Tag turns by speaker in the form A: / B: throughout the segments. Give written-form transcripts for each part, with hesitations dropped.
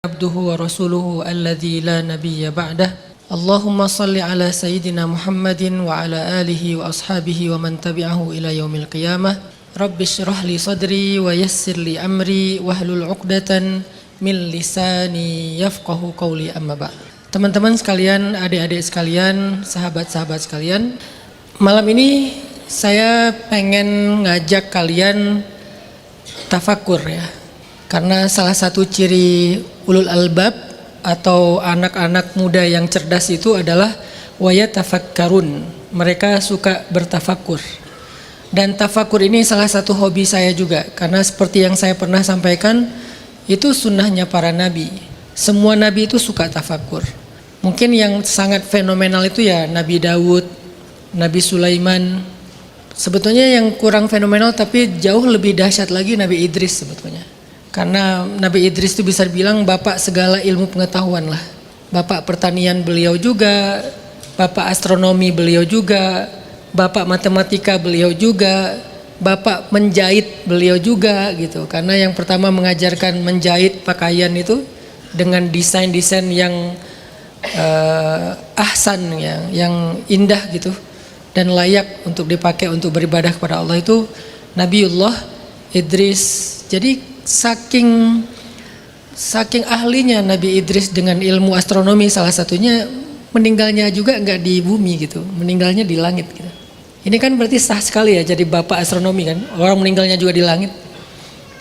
A: عبده ورسوله الذي لا نبي بعده اللهم صل على سيدنا محمد وعلى آله وأصحابه ومن تبعه إلى يوم القيامة رب اشرح لي صدري ويسر لي أمري واحلل عقدة من لساني يفقه قولي أما بعد. Teman-teman sekalian, adik-adik sekalian, sahabat-sahabat sekalian, malam ini saya pengen ngajak kalian tafakur ya. Karena salah satu ciri ulul albab atau anak-anak muda yang cerdas itu adalah wayatafakkarun. Mereka suka bertafakur. Dan tafakur ini salah satu hobi saya juga. Karena seperti yang saya pernah sampaikan, itu sunnahnya para nabi. Semua nabi itu suka tafakur. Mungkin yang sangat fenomenal itu ya Nabi Daud, Nabi Sulaiman. Sebetulnya yang kurang fenomenal tapi jauh lebih dahsyat lagi Nabi Idris sebetulnya. Karena Nabi Idris itu bisa dibilang bapak segala ilmu pengetahuan lah. Bapak pertanian beliau juga, bapak astronomi beliau juga, bapak matematika beliau juga, bapak menjahit beliau juga gitu. Karena yang pertama mengajarkan menjahit pakaian itu dengan desain-desain yang ahsan ya, yang indah gitu dan layak untuk dipakai untuk beribadah kepada Allah itu Nabiullah Idris. Jadi saking ahlinya Nabi Idris dengan ilmu astronomi, salah satunya meninggalnya juga enggak di bumi gitu, meninggalnya di langit gitu. Ini kan berarti sah sekali ya jadi bapak astronomi kan, orang meninggalnya juga di langit.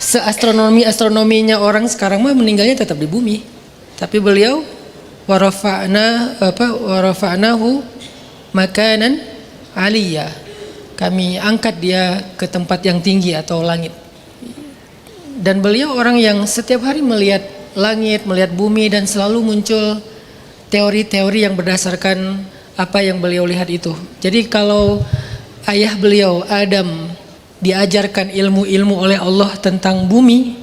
A: Astronominya orang sekarang mah meninggalnya tetap di bumi, tapi beliau warafa'nahu makanan aliyah, kami angkat dia ke tempat yang tinggi atau langit. Dan beliau orang yang setiap hari melihat langit, melihat bumi dan selalu muncul teori-teori yang berdasarkan apa yang beliau lihat itu. Jadi kalau ayah beliau Adam diajarkan ilmu-ilmu oleh Allah tentang bumi,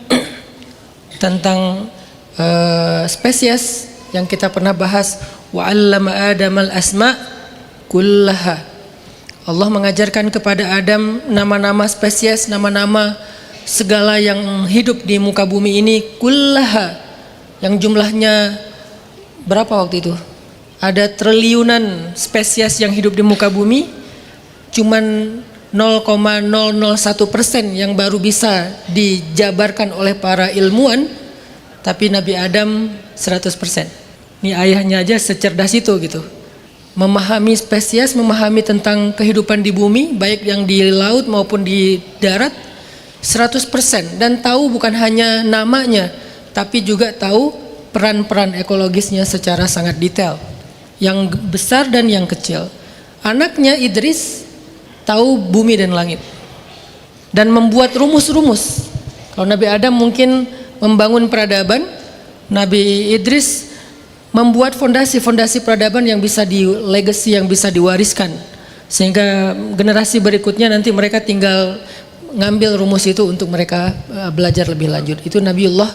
A: tentang spesies yang kita pernah bahas, wa 'allama Adamal asma' kullaha. Allah mengajarkan kepada Adam nama-nama spesies, nama-nama segala yang hidup di muka bumi ini kullaha, yang jumlahnya berapa waktu itu? Ada triliunan spesies yang hidup di muka bumi, cuman 0,001% yang baru bisa dijabarkan oleh para ilmuwan, tapi Nabi Adam 100%. Ini ayahnya aja secerdas itu gitu. Memahami spesies, memahami tentang kehidupan di bumi, baik yang di laut maupun di darat 100%, dan tahu bukan hanya namanya tapi juga tahu peran-peran ekologisnya secara sangat detail, yang besar dan yang kecil. Anaknya Idris tahu bumi dan langit dan membuat rumus-rumus. Kalau Nabi Adam mungkin membangun peradaban, Nabi Idris membuat fondasi-fondasi peradaban yang bisa legacy, yang bisa diwariskan, sehingga generasi berikutnya nanti mereka tinggal ngambil rumus itu untuk mereka belajar lebih lanjut. Itu Nabiullah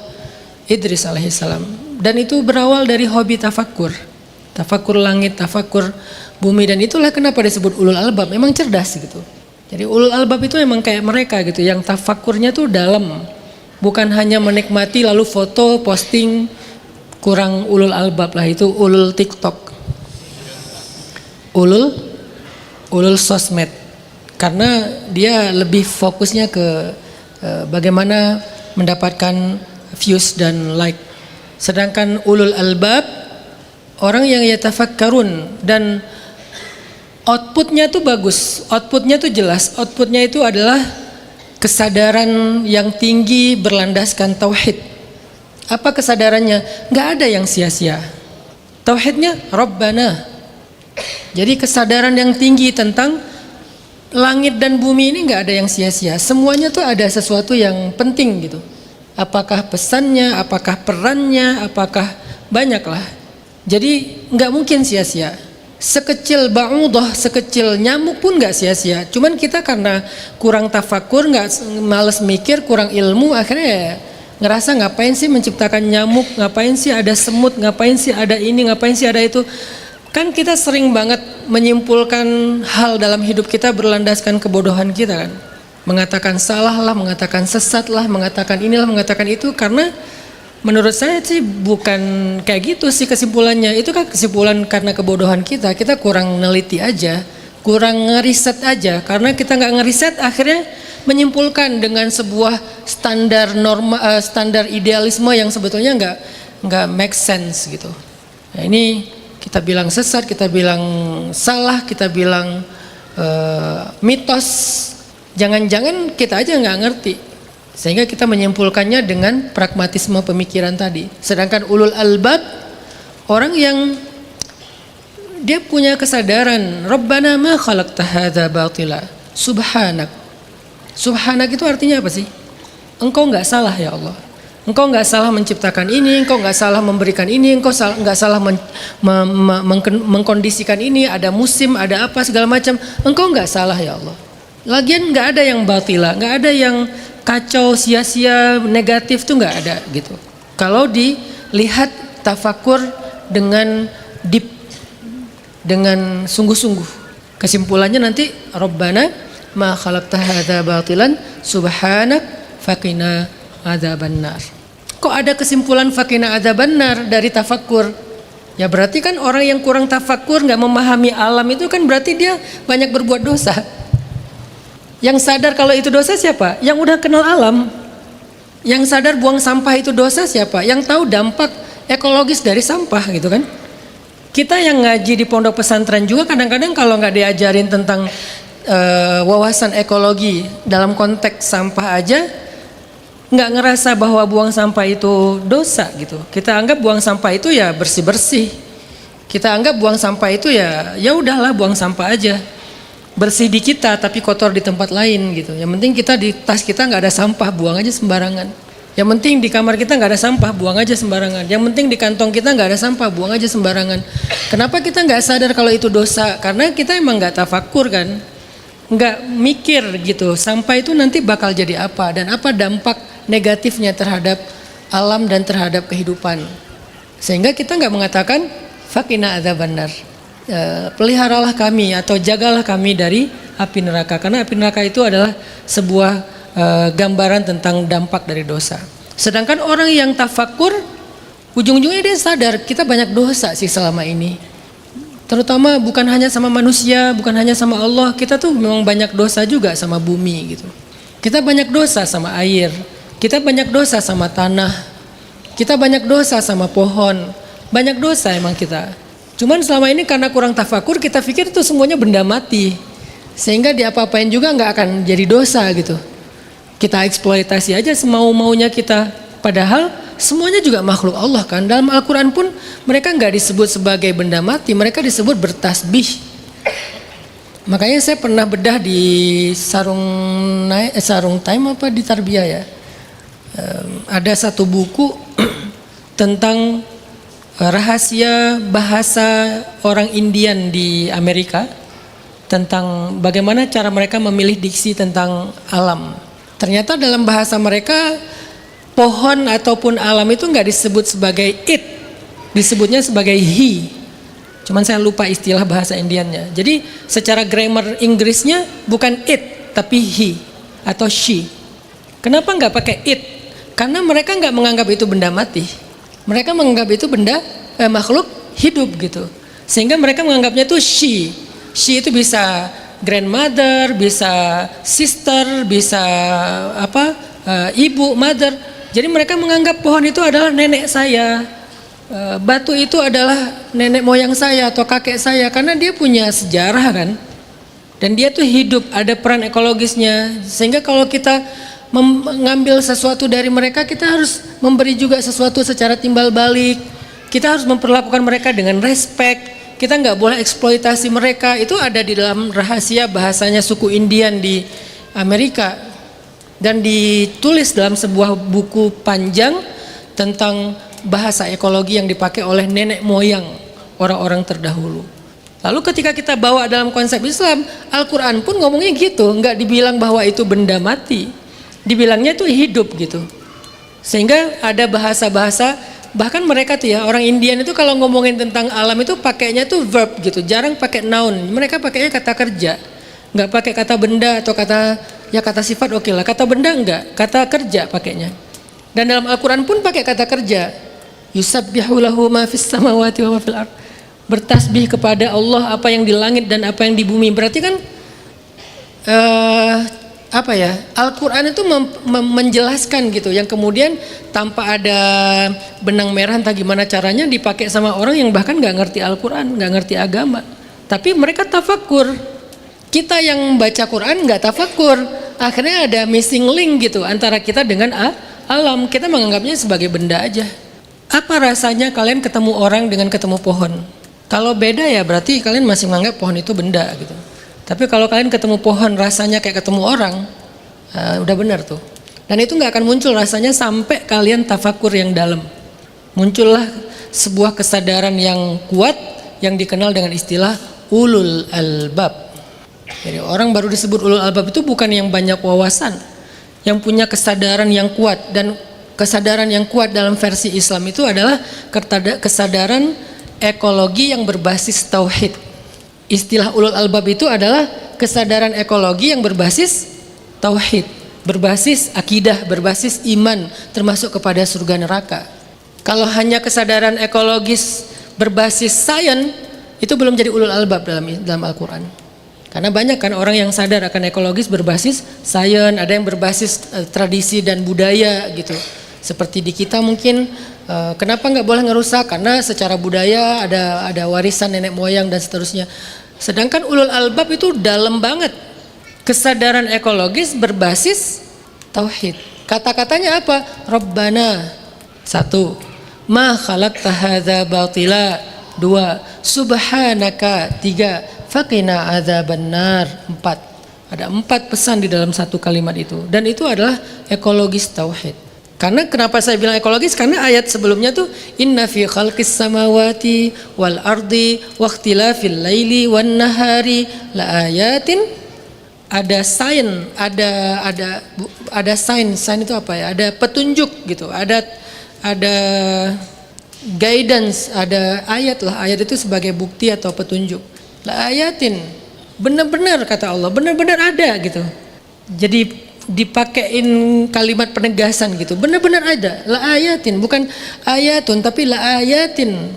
A: Idris alaihissalam. Dan itu berawal dari hobi tafakur. Tafakur langit, tafakur bumi, dan itulah kenapa disebut ulul albab. Memang cerdas gitu. Jadi ulul albab itu memang kayak mereka gitu, yang tafakurnya tuh dalam. Bukan hanya menikmati lalu foto, posting, kurang ulul albab lah, itu ulul TikTok. Ulul sosmed. Karena dia lebih fokusnya ke bagaimana mendapatkan views dan like. Sedangkan ulul albab orang yang yatafakkarun, dan outputnya tuh bagus, outputnya tuh jelas. Outputnya itu adalah kesadaran yang tinggi berlandaskan tauhid. Apa kesadarannya? Nggak ada yang sia-sia. Tauhidnya Rabbana. Jadi kesadaran yang tinggi tentang langit dan bumi ini nggak ada yang sia-sia. Semuanya tuh ada sesuatu yang penting gitu. Apakah pesannya, apakah perannya, apakah banyaklah. Jadi nggak mungkin sia-sia. Sekecil ba'udah, sekecil nyamuk pun nggak sia-sia. Cuman kita karena kurang tafakur, males mikir, kurang ilmu, akhirnya ya ngerasa ngapain sih menciptakan nyamuk, ngapain sih ada semut, ngapain sih ada ini, ngapain sih ada itu. Kan kita sering banget menyimpulkan hal dalam hidup kita berlandaskan kebodohan kita kan. Mengatakan salah lah, mengatakan sesat lah, mengatakan inilah, mengatakan itu, karena Menurut saya sih bukan kayak gitu sih kesimpulannya. Itu kan kesimpulan karena kebodohan kita. Kita kurang neliti aja, kurang ngeriset aja. Karena kita nggak ngeriset, akhirnya menyimpulkan dengan sebuah standar norma, standar idealisme yang sebetulnya nggak make sense gitu. Nah, ini kita bilang sesat, kita bilang salah, kita bilang mitos. Jangan-jangan kita aja nggak ngerti. Sehingga kita menyimpulkannya dengan pragmatisme pemikiran tadi. Sedangkan ulul albab, orang yang dia punya kesadaran, Rabbana ma khalaqta hadza batila, subhanak. Subhanak itu artinya apa sih? Engkau nggak salah ya Allah. Engkau nggak salah menciptakan ini, engkau nggak salah memberikan ini, engkau nggak salah mengkondisikan ini, ada musim, ada apa segala macam. Engkau nggak salah ya Allah. Lagian nggak ada yang batila, nggak ada yang kacau, sia-sia, negatif tuh nggak ada gitu. Kalau dilihat tafakur dengan deep, dengan sungguh-sungguh, kesimpulannya nanti Rabbana ma khalaqta hadza batilan subhanak faqina adzabannar. Kok ada kesimpulan faqina adzabannar dari tafakur? Ya berarti kan orang yang kurang tafakur, nggak memahami alam itu kan berarti dia banyak berbuat dosa. Yang sadar kalau itu dosa siapa? Yang udah kenal alam. Yang sadar buang sampah itu dosa siapa? Yang tahu dampak ekologis dari sampah gitu kan. Kita yang ngaji di pondok pesantren juga kadang-kadang kalau nggak diajarin tentang wawasan ekologi dalam konteks sampah aja, nggak ngerasa bahwa buang sampah itu dosa gitu. Kita anggap buang sampah itu ya bersih-bersih. Kita anggap buang sampah itu ya udahlah buang sampah aja. Bersih di kita tapi kotor di tempat lain gitu. Yang penting kita di tas kita nggak ada sampah, buang aja sembarangan. Yang penting di kamar kita nggak ada sampah, buang aja sembarangan. Yang penting di kantong kita nggak ada sampah, buang aja sembarangan. Kenapa kita nggak sadar kalau itu dosa? Karena kita emang nggak tafakur kan, nggak mikir gitu. Sampah itu nanti bakal jadi apa dan apa dampak negatifnya terhadap alam dan terhadap kehidupan. Sehingga kita nggak mengatakan faqina adzabannar. Peliharalah kami atau jagalah kami dari api neraka, karena api neraka itu adalah sebuah gambaran tentang dampak dari dosa. Sedangkan orang yang tafakur, ujung-ujungnya dia sadar kita banyak dosa sih selama ini, terutama bukan hanya sama manusia, bukan hanya sama Allah, kita tuh memang banyak dosa juga sama bumi gitu. Kita banyak dosa sama air, kita banyak dosa sama tanah, kita banyak dosa sama pohon, banyak dosa emang kita. Cuman selama ini karena kurang tafakur kita pikir itu semuanya benda mati, sehingga diapa-apain juga nggak akan jadi dosa gitu. Kita eksploitasi aja semau-maunya kita, padahal semuanya juga makhluk Allah kan. Dalam Al-Quran pun mereka nggak disebut sebagai benda mati, mereka disebut bertasbih. Makanya saya pernah bedah di sarung time apa di Tarbiyah ya, ada satu buku tentang rahasia bahasa orang Indian di Amerika, tentang bagaimana cara mereka memilih diksi tentang alam. Ternyata dalam bahasa mereka pohon ataupun alam itu nggak disebut sebagai it, disebutnya sebagai he. Cuman saya lupa istilah bahasa Indiannya. Jadi secara grammar Inggrisnya bukan it tapi he atau she. Kenapa nggak pakai it? Karena mereka nggak menganggap itu benda mati. Mereka menganggap itu benda makhluk hidup gitu. Sehingga mereka menganggapnya itu she. She itu bisa grandmother, bisa sister, bisa ibu, mother. Jadi mereka menganggap pohon itu adalah nenek saya, batu itu adalah nenek moyang saya atau kakek saya, karena dia punya sejarah kan. Dan dia tuh hidup, ada peran ekologisnya. Sehingga kalau kita mengambil sesuatu dari mereka, kita harus memberi juga sesuatu secara timbal balik. Kita harus memperlakukan mereka dengan respect. Kita nggak boleh eksploitasi mereka. Itu ada di dalam rahasia bahasanya suku Indian di Amerika, dan ditulis dalam sebuah buku panjang tentang bahasa ekologi yang dipakai oleh nenek moyang orang-orang terdahulu. Lalu ketika kita bawa dalam konsep Islam, Al-Quran pun ngomongnya gitu, nggak dibilang bahwa itu benda mati, dibilangnya itu hidup gitu. Sehingga ada bahasa-bahasa, bahkan mereka tuh ya, orang Indian itu kalau ngomongin tentang alam itu pakainya tuh verb gitu, jarang pakai noun. Mereka pakainya kata kerja, nggak pakai kata benda atau kata sifat. Oke lah, kata benda enggak, kata kerja pakainya. Dan dalam Al-Quran pun pakai kata kerja. Yusabbihu lahu ma fis samawati wa ma fil ard. Bertasbih kepada Allah apa yang di langit dan apa yang di bumi. Berarti kan Al-Quran itu menjelaskan gitu, yang kemudian tanpa ada benang merah entah gimana caranya dipakai sama orang yang bahkan nggak ngerti Al-Quran, nggak ngerti agama, tapi mereka tafakur. Kita yang baca Quran nggak tafakur, akhirnya ada missing link gitu antara kita dengan alam. Kita menganggapnya sebagai benda aja. Apa rasanya kalian ketemu orang dengan ketemu pohon? Kalau beda ya berarti kalian masih menganggap pohon itu benda gitu. Tapi kalau kalian ketemu pohon rasanya kayak ketemu orang, udah benar tuh. Dan itu nggak akan muncul rasanya sampai kalian tafakur yang dalam. Muncullah sebuah kesadaran yang kuat yang dikenal dengan istilah ulul albab. Jadi orang baru disebut ulul albab itu bukan yang banyak wawasan, yang punya kesadaran yang kuat. Dan kesadaran yang kuat dalam versi Islam itu adalah kesadaran ekologi yang berbasis tauhid. Istilah ulul albab itu adalah kesadaran ekologi yang berbasis tauhid, berbasis akidah, berbasis iman, termasuk kepada surga neraka. Kalau hanya kesadaran ekologis berbasis sains, itu belum jadi ulul albab dalam Al-Quran. Karena banyak kan orang yang sadar akan ekologis berbasis sains, ada yang berbasis tradisi dan budaya gitu. Seperti di kita mungkin kenapa nggak boleh ngerusak? Karena secara budaya ada warisan nenek moyang dan seterusnya. Sedangkan ulul albab itu dalam banget. Kesadaran ekologis berbasis tauhid. Kata-katanya apa? Rabbana. 1. Ma khalaqta hadza batila. 2. Subhanaka. 3. Faqina adzabannar. 4. Ada 4 pesan di dalam satu kalimat itu. Dan itu adalah ekologis tauhid. Karena kenapa saya bilang ekologis? Karena ayat sebelumnya tuh inna fi khalqis samawati wal ardi waqtilafil laili wan nahari la ayatin. Ada sign, ada sign itu apa ya? Ada petunjuk gitu. Ada guidance, ada ayat lah. Ayat itu sebagai bukti atau petunjuk. La ayatin. Benar-benar kata Allah, benar-benar ada gitu. Jadi dipakein kalimat penegasan gitu, benar-benar ada. La ayatin, bukan ayatun tapi la ayatin.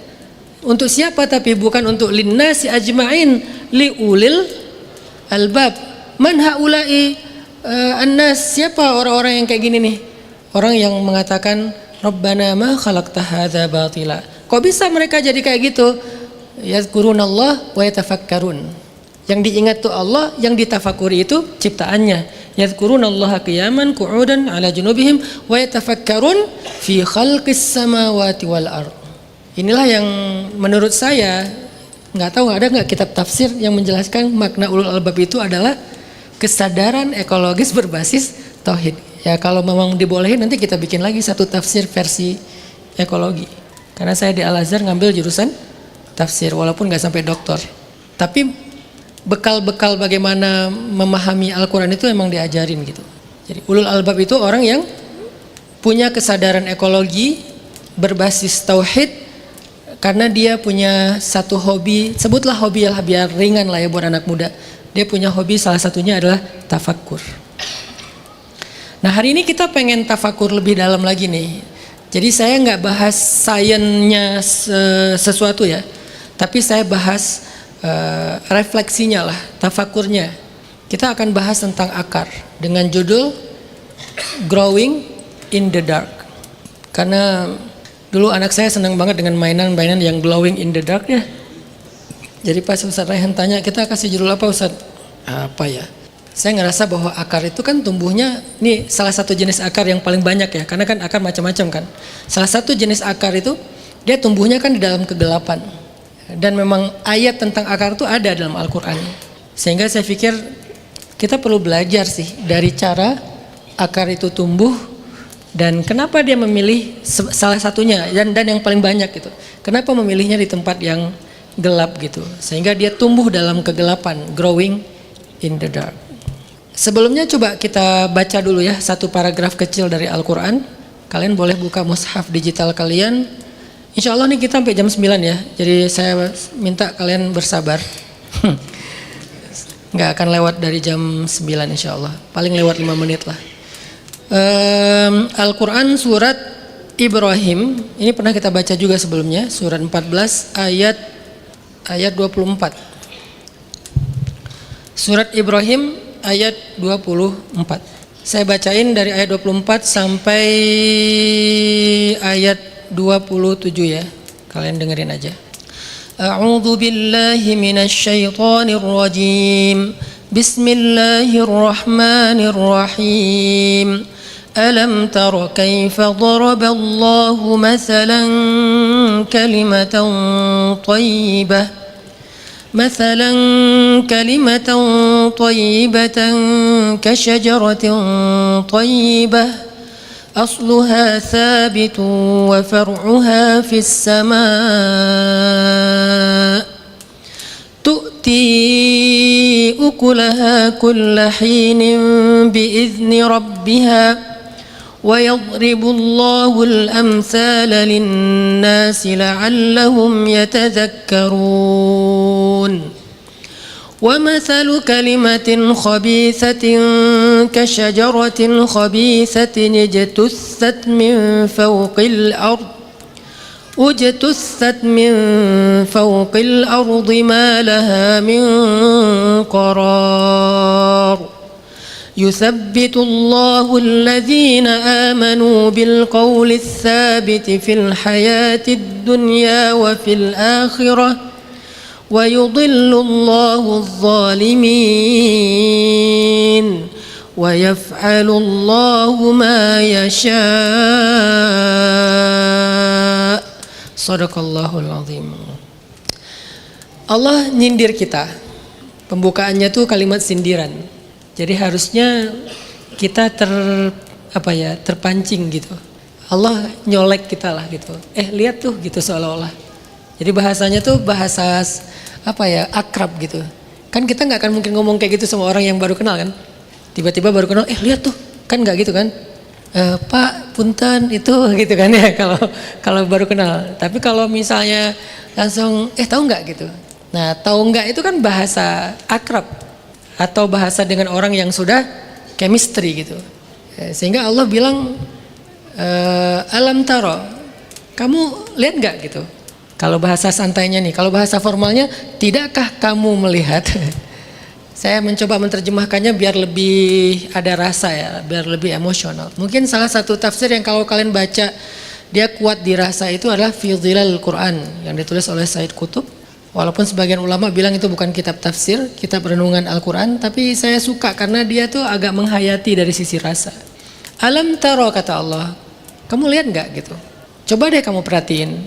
A: Untuk siapa? Tapi bukan untuk linnasi ajma'in, li ulil albab. Man haula'i annas, siapa orang-orang yang kayak gini nih? Orang yang mengatakan Rabbana ma khalaqta hadza batila. Kok bisa mereka jadi kayak gitu? Yazkurunallah wa yatafakkarun. Yang diingat tuh Allah, yang ditafakuri itu ciptaannya. Yadhkurunallaha qiyaman qu'udan 'ala junubihim wa yatafakkarun fi khalqis samawati wal ard. Inilah yang menurut saya, nggak tahu ada nggak kitab tafsir yang menjelaskan makna ulul albab itu adalah kesadaran ekologis berbasis tauhid. Ya kalau memang dibolehin nanti kita bikin lagi satu tafsir versi ekologi. Karena saya di Al-Azhar ngambil jurusan tafsir walaupun nggak sampai doktor. Tapi bekal-bekal bagaimana memahami Al-Quran itu emang diajarin gitu. Jadi ulul albab itu orang yang punya kesadaran ekologi berbasis tauhid karena dia punya satu hobi, sebutlah hobi lah biar ringan lah ya buat anak muda. Dia punya hobi salah satunya adalah tafakur. Nah hari ini kita pengen tafakur lebih dalam lagi nih. Jadi saya nggak bahas sainsnya sesuatu ya, tapi saya bahas refleksinya lah, tafakurnya. Kita akan bahas tentang akar dengan judul Growing in the Dark. Karena dulu anak saya senang banget dengan mainan-mainan yang glowing in the dark ya. Jadi pas Ustaz Raihan tanya, kita kasih judul apa Ustaz? Apa ya? Saya ngerasa bahwa akar itu kan tumbuhnya, ini salah satu jenis akar yang paling banyak ya, karena kan akar macam-macam kan. Salah satu jenis akar itu dia tumbuhnya kan di dalam kegelapan. Dan memang ayat tentang akar itu ada dalam Al-Quran. Sehingga saya pikir kita perlu belajar sih dari cara akar itu tumbuh dan kenapa dia memilih salah satunya dan yang paling banyak gitu. Kenapa memilihnya di tempat yang gelap gitu. Sehingga dia tumbuh dalam kegelapan, growing in the dark. Sebelumnya coba kita baca dulu ya satu paragraf kecil dari Al-Quran. Kalian boleh buka mushaf digital kalian. Insya Allah nih kita sampai jam 9 ya. Jadi saya minta kalian bersabar. Nggak akan lewat dari jam 9 insya Allah. Paling lewat 5 menit lah. Al-Quran surat Ibrahim, ini pernah kita baca juga sebelumnya, surat 14 ayat 24. Surat Ibrahim ayat 24. Saya bacain dari ayat 24 sampai ayat 27 ya. Kalian dengerin aja. A'udzu billahi minasy syaithanir rajim. Bismillahirrahmanirrahim. Alam tara kaifa daraballahu mathalan kalimatan thayyibah مثلا كلمة طيبة كشجرة طيبة أصلها ثابت وفرعها في السماء تؤتي أكلها كل حين بإذن ربها ويضرب الله الأمثال للناس لعلهم يتذكرون ومثل كلمة خبيثة كشجرة خبيثة اجتثت من فوق الأرض ما لها من قرار يثبت الله الذين آمنوا بالقول الثابت في الحياة الدنيا وفي الآخرة ويضل الله الظالمين ويفعل الله ما يشاء صدق الله العظيم. Allah nyindir kita. Pembukaannya tuh kalimat sindiran. Jadi harusnya kita terpancing gitu. Allah nyolek kita lah gitu. Lihat tuh gitu seolah-olah. Jadi bahasanya tuh bahasa akrab gitu. Kan kita nggak akan mungkin ngomong kayak gitu sama orang yang baru kenal kan. Tiba-tiba baru kenal, lihat tuh, kan nggak gitu kan. Pak, punten itu gitu kan ya kalau baru kenal. Tapi kalau misalnya langsung tahu nggak gitu. Nah, tahu nggak itu kan bahasa akrab. Atau bahasa dengan orang yang sudah chemistry gitu. Sehingga Allah bilang alam taro, kamu lihat nggak gitu. Kalau bahasa santainya nih, kalau bahasa formalnya, tidakkah kamu melihat? Saya mencoba menerjemahkannya biar lebih ada rasa ya, biar lebih emosional. Mungkin salah satu tafsir yang kalau kalian baca dia kuat dirasa itu adalah Fi Dhilal Quran yang ditulis oleh Said Qutb. Walaupun sebagian ulama bilang itu bukan kitab tafsir, kitab renungan Al-Quran, tapi saya suka karena dia tuh agak menghayati dari sisi rasa. Alam taro, kata Allah, kamu lihat nggak gitu? Coba deh kamu perhatiin.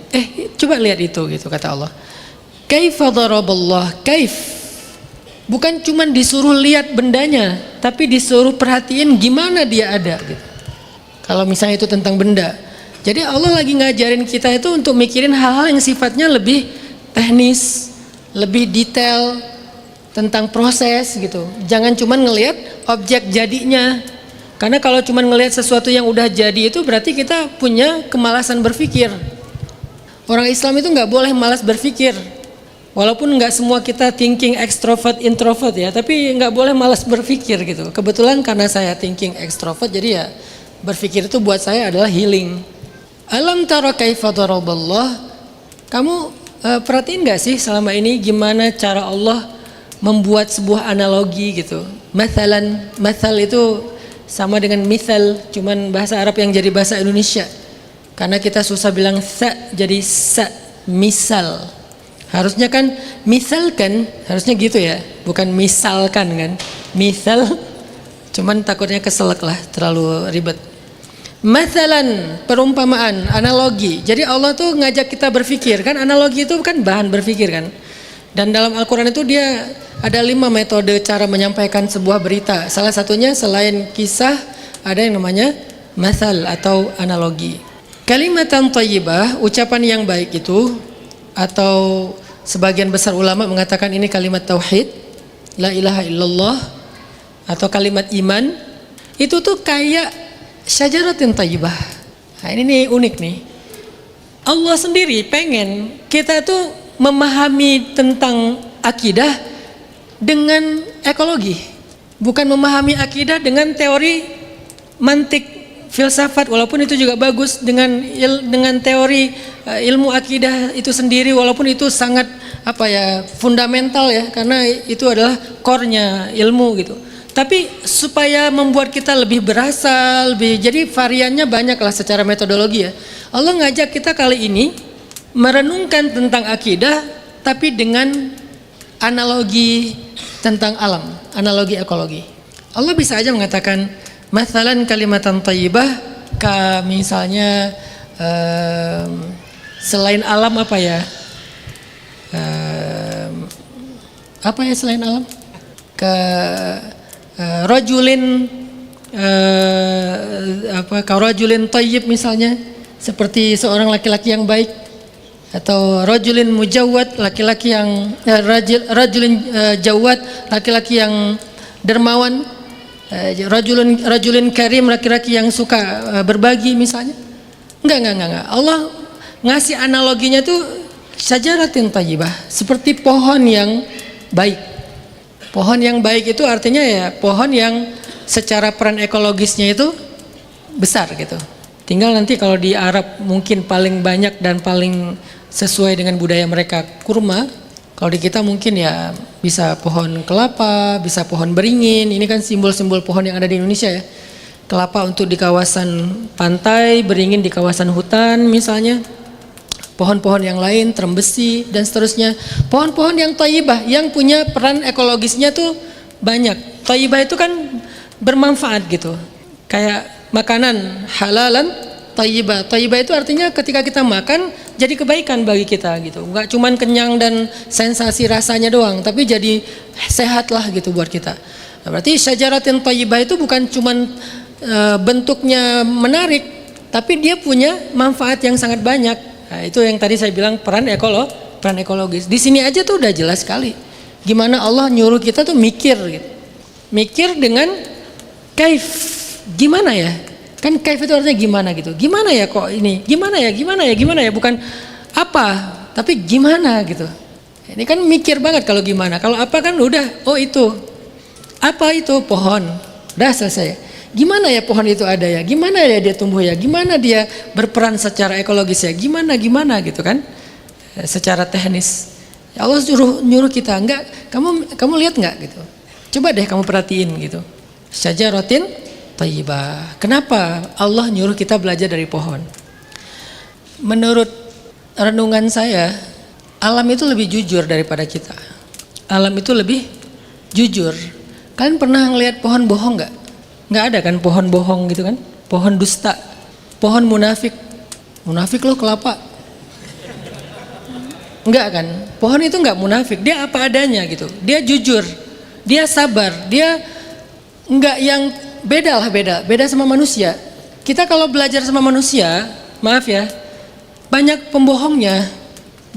A: Coba lihat itu gitu kata Allah. Kaifa daraballah, kaif. Bukan cuma disuruh lihat bendanya, tapi disuruh perhatiin gimana dia ada gitu. Kalau misalnya itu tentang benda. Jadi Allah lagi ngajarin kita itu untuk mikirin hal-hal yang sifatnya lebih teknis, lebih detail tentang proses gitu. Jangan cuma ngelihat objek jadinya. Karena kalau cuma ngelihat sesuatu yang udah jadi itu berarti kita punya kemalasan berpikir. Orang Islam itu nggak boleh malas berpikir. Walaupun nggak semua kita thinking extrovert introvert ya, tapi nggak boleh malas berpikir gitu. Kebetulan karena saya thinking extrovert, jadi ya berpikir itu buat saya adalah healing. Alam tara kaifa daraballah, kamu perhatiin gak sih selama ini gimana cara Allah membuat sebuah analogi gitu. Mathal itu sama dengan mithal, cuman bahasa Arab yang jadi bahasa Indonesia. Karena kita susah bilang sa, jadi sa, misal. Harusnya kan misalkan, harusnya gitu ya, bukan misalkan kan. Mithal, cuman takutnya keselak lah, terlalu ribet. Mathalan, perumpamaan, analogi. Jadi Allah tuh ngajak kita berpikir, kan analogi itu kan bahan berpikir kan. Dan dalam Al-Quran itu dia ada 5 metode cara menyampaikan sebuah berita. Salah satunya selain kisah ada yang namanya mathal atau analogi. Kalimatan thayyibah, ucapan yang baik itu, atau sebagian besar ulama mengatakan ini kalimat tauhid, la ilaha illallah, atau kalimat iman. Itu tuh kayak syajaratin thayyibah. Nah ini nih unik nih. Allah sendiri pengen kita tuh memahami tentang akidah dengan ekologi. Bukan memahami akidah dengan teori mantik filsafat, walaupun itu juga bagus, dengan teori ilmu akidah itu sendiri, walaupun itu sangat fundamental ya, karena itu adalah core-nya ilmu gitu. Tapi supaya membuat kita lebih berasa, jadi variannya banyak lah secara metodologi ya. Allah ngajak kita kali ini merenungkan tentang akidah, tapi dengan analogi tentang alam, analogi ekologi. Allah bisa aja mengatakan, mathalan kalimatan thayyibah, misalnya selain alam apa ya? Selain alam? Rajulin rajulin thayyib misalnya, seperti seorang laki-laki yang baik, atau rajulin mujawwad, laki-laki yang rajulin jawad, laki-laki yang dermawan, rajulin karim, laki-laki yang suka berbagi misalnya. Enggak. Allah ngasih analoginya tuh syajaratin thayyibah, seperti pohon yang baik. Pohon yang baik itu artinya ya pohon yang secara peran ekologisnya itu besar gitu. Tinggal nanti kalau di Arab mungkin paling banyak dan paling sesuai dengan budaya mereka kurma. Kalau di kita mungkin ya bisa pohon kelapa, bisa pohon beringin. Ini kan simbol-simbol pohon yang ada di Indonesia ya. Kelapa untuk di kawasan pantai, beringin di kawasan hutan misalnya. Pohon-pohon yang lain, terembesi dan seterusnya. Pohon-pohon yang thayyibah, yang punya peran ekologisnya tuh banyak. Thayyibah itu kan bermanfaat gitu. Kayak makanan halalan thayyibah. Thayyibah itu artinya ketika kita makan jadi kebaikan bagi kita gitu. Enggak cuman kenyang dan sensasi rasanya doang, tapi jadi sehat lah gitu buat kita. Nah, berarti syajaratin thayyibah itu bukan cuman bentuknya menarik, tapi dia punya manfaat yang sangat banyak. Nah, itu yang tadi saya bilang peran ekologis. Di sini aja tuh udah jelas sekali. Gimana Allah nyuruh kita tuh mikir gitu. Mikir dengan kaif. Gimana ya? Kan kaif itu artinya gimana gitu. Gimana ya kok ini? Gimana ya? Bukan apa, tapi gimana gitu. Ini kan mikir banget kalau gimana. Kalau apa kan udah, oh itu. Apa itu? Pohon. Udah selesai. Gimana ya pohon itu ada ya? Gimana ya dia tumbuh ya? Gimana dia berperan secara ekologis ya? Gimana gitu kan? Secara teknis. Ya Allah nyuruh kita, enggak, kamu lihat enggak gitu. Coba deh kamu perhatiin gitu. Syajaratin thayyibah. Kenapa Allah nyuruh kita belajar dari pohon? Menurut renungan saya, alam itu lebih jujur daripada kita. Alam itu lebih jujur. Kalian pernah ngelihat pohon bohong enggak? Nggak ada kan pohon bohong gitu kan, pohon dusta, pohon munafik. Munafik loh kelapa. Enggak kan, pohon itu nggak munafik, dia apa adanya gitu. Dia jujur, dia sabar, dia nggak yang beda sama manusia. Kita kalau belajar sama manusia, maaf ya, banyak pembohongnya.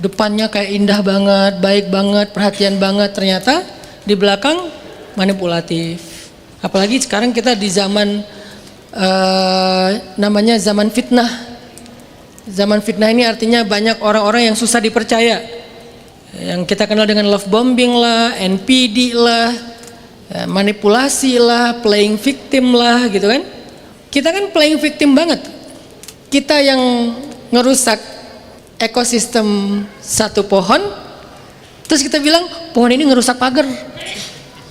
A: Depannya kayak indah banget, baik banget, perhatian banget, ternyata di belakang manipulatif. Apalagi sekarang kita di zaman namanya zaman fitnah. Zaman fitnah ini artinya banyak orang-orang yang susah dipercaya. Yang kita kenal dengan love bombing lah, NPD lah, manipulasi lah, playing victim lah gitu kan. Kita kan playing victim banget. Kita yang ngerusak ekosistem satu pohon, terus kita bilang pohon ini ngerusak pagar.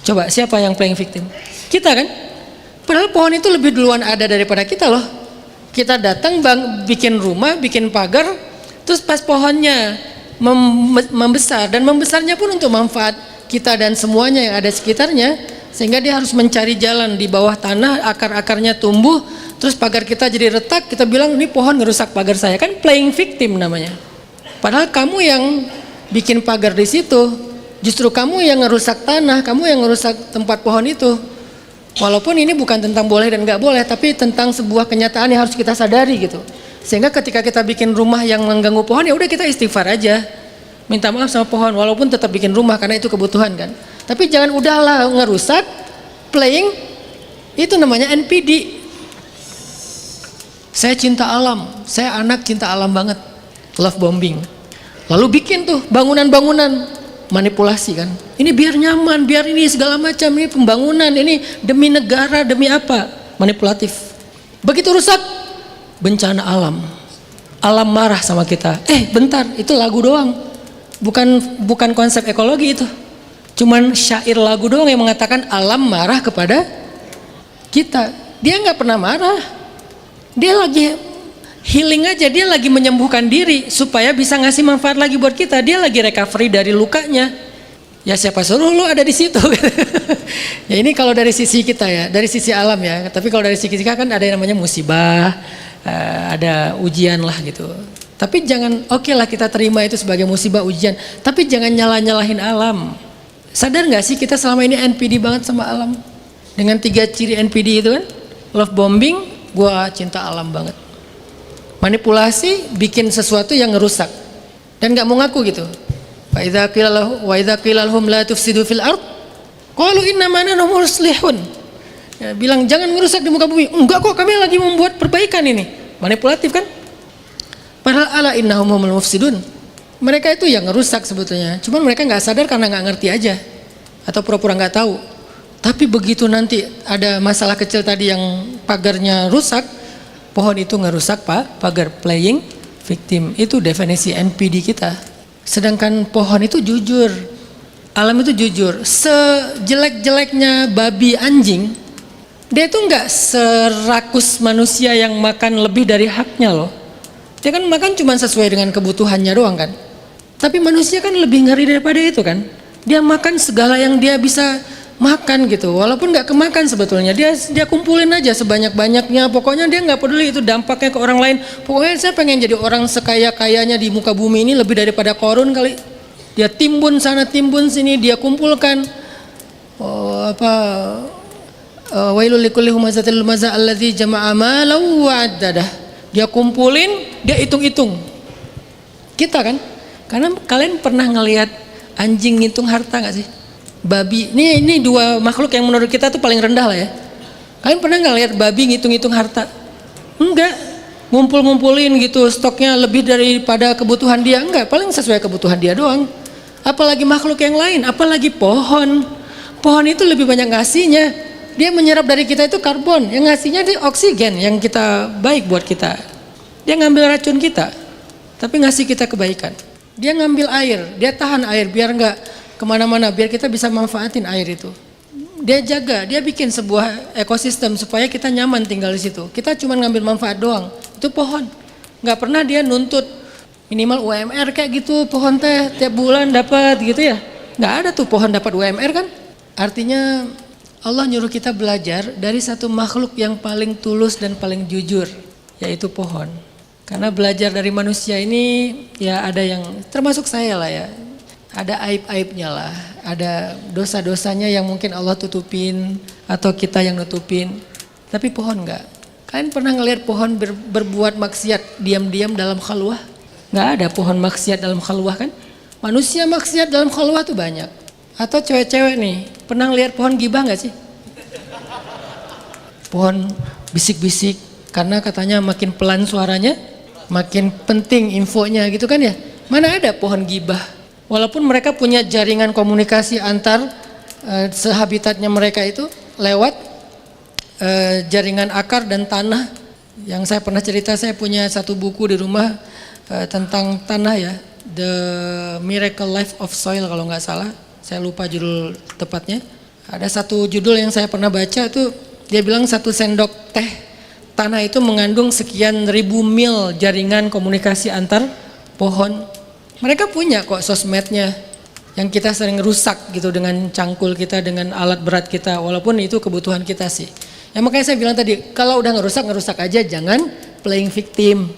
A: Coba siapa yang playing victim? Kita kan, padahal pohon itu lebih duluan ada daripada kita loh. Kita datang bikin rumah, bikin pagar, terus pas pohonnya membesar, dan membesarnya pun untuk manfaat kita dan semuanya yang ada sekitarnya, sehingga dia harus mencari jalan di bawah tanah, akar-akarnya tumbuh, terus pagar kita jadi retak, kita bilang ini pohon ngerusak pagar saya, kan playing victim namanya. Padahal kamu yang bikin pagar di situ, justru kamu yang ngerusak tanah, kamu yang ngerusak tempat pohon itu. Walaupun ini bukan tentang boleh dan nggak boleh, tapi tentang sebuah kenyataan yang harus kita sadari gitu. Sehingga ketika kita bikin rumah yang mengganggu pohon, ya udah kita istighfar aja, minta maaf sama pohon, walaupun tetap bikin rumah karena itu kebutuhan kan. Tapi jangan udahlah ngerusak, playing, itu namanya NPD. Saya cinta alam, saya anak cinta alam banget, love bombing. Lalu bikin tuh bangunan-bangunan, manipulasi kan, ini biar nyaman, biar ini segala macam, ini pembangunan, ini demi negara, demi apa, manipulatif. Begitu rusak, bencana alam. Alam marah sama kita. Bentar, itu lagu doang. Bukan konsep ekologi itu. Cuman syair lagu doang yang mengatakan alam marah kepada kita. Dia nggak pernah marah. Dia lagi healing aja, dia lagi menyembuhkan diri supaya bisa ngasih manfaat lagi buat kita. Dia lagi recovery dari lukanya. Ya siapa suruh lu ada di situ? Ya ini kalau dari sisi kita ya, dari sisi alam ya. Tapi kalau dari sisi kita kan ada yang namanya musibah, ada ujian lah gitu. Tapi jangan, oke lah kita terima itu sebagai musibah ujian. Tapi jangan nyalahin alam. Sadar nggak sih kita selama ini NPD banget sama alam? Dengan 3 ciri NPD itu kan, love bombing, gua cinta alam banget. Manipulasi, bikin sesuatu yang ngerusak dan nggak mau ngaku gitu. Wa idza qila lahum la tufsidu fil ard qalu innama nahnu muslihun. Ya, bilang jangan merusak di muka bumi. Enggak kok, kami lagi membuat perbaikan ini. Manipulatif kan? Padahal ala innahum humul mufsidun. Mereka itu yang ngerusak sebetulnya. Cuman mereka nggak sadar karena nggak ngerti aja atau pura-pura nggak tahu. Tapi begitu nanti ada masalah kecil tadi yang pagarnya rusak, pohon itu ngerusak pagar, playing victim. Itu definisi NPD kita. Sedangkan pohon itu jujur, alam itu jujur. Sejelek-jeleknya babi anjing, dia itu nggak serakus manusia yang makan lebih dari haknya loh. Dia kan makan cuma sesuai dengan kebutuhannya doang kan. Tapi manusia kan lebih ngeri daripada itu kan. Dia makan segala yang dia bisa makan gitu, walaupun nggak kemakan sebetulnya. Dia kumpulin aja sebanyak-banyaknya. Pokoknya dia nggak peduli itu dampaknya ke orang lain. Pokoknya saya pengen jadi orang sekaya-kayanya di muka bumi ini lebih daripada Korun kali. Dia timbun sana timbun sini, dia kumpulkan. Wailul likulli humazatil lumaza alladzi jama'a malan wa 'addadah. Dia kumpulin, dia hitung-hitung. Kita kan, karena kalian pernah ngelihat anjing ngitung harta nggak sih? Babi, ini 2 makhluk yang menurut kita tuh paling rendah lah ya. Kalian pernah nggak lihat babi ngitung-ngitung harta? Enggak, ngumpul-ngumpulin gitu, stoknya lebih daripada kebutuhan dia. Enggak, paling sesuai kebutuhan dia doang. Apalagi makhluk yang lain, apalagi pohon. Pohon itu lebih banyak ngasihnya. Dia menyerap dari kita itu karbon, yang ngasihnya itu oksigen yang kita baik buat kita. Dia ngambil racun kita, tapi ngasih kita kebaikan. Dia ngambil air, dia tahan air biar nggak kemana-mana, biar kita bisa manfaatin air itu. Dia jaga, dia bikin sebuah ekosistem supaya kita nyaman tinggal di situ. Kita cuma ngambil manfaat doang. Itu pohon. Nggak pernah dia nuntut minimal UMR kayak gitu. Pohon teh tiap bulan dapat gitu ya. Nggak ada tuh pohon dapat UMR kan. Artinya Allah nyuruh kita belajar dari satu makhluk yang paling tulus dan paling jujur, yaitu pohon. Karena belajar dari manusia ini ya ada yang termasuk saya lah ya. Ada aib-aibnya lah, ada dosa-dosanya yang mungkin Allah tutupin atau kita yang nutupin. Tapi pohon enggak. Kalian pernah ngelihat pohon berbuat maksiat diam-diam dalam khalwah? Enggak ada pohon maksiat dalam khalwah kan? Manusia maksiat dalam khalwah tuh banyak. Atau cewek-cewek nih, pernah ngelihat pohon gibah enggak sih? Pohon bisik-bisik karena katanya makin pelan suaranya, makin penting infonya gitu kan ya. Mana ada pohon gibah? Walaupun mereka punya jaringan komunikasi antar sehabitatnya mereka itu lewat jaringan akar dan tanah. Yang saya pernah cerita, saya punya satu buku di rumah tentang tanah ya, The Miracle Life of Soil kalau nggak salah. Saya lupa judul tepatnya. Ada satu judul yang saya pernah baca itu, dia bilang 1 sendok teh tanah itu mengandung sekian ribu mil jaringan komunikasi antar pohon. Mereka punya kok sosmednya yang kita sering rusak gitu dengan cangkul kita, dengan alat berat kita, walaupun itu kebutuhan kita sih. Ya makanya saya bilang tadi, kalau udah ngerusak aja, jangan playing victim.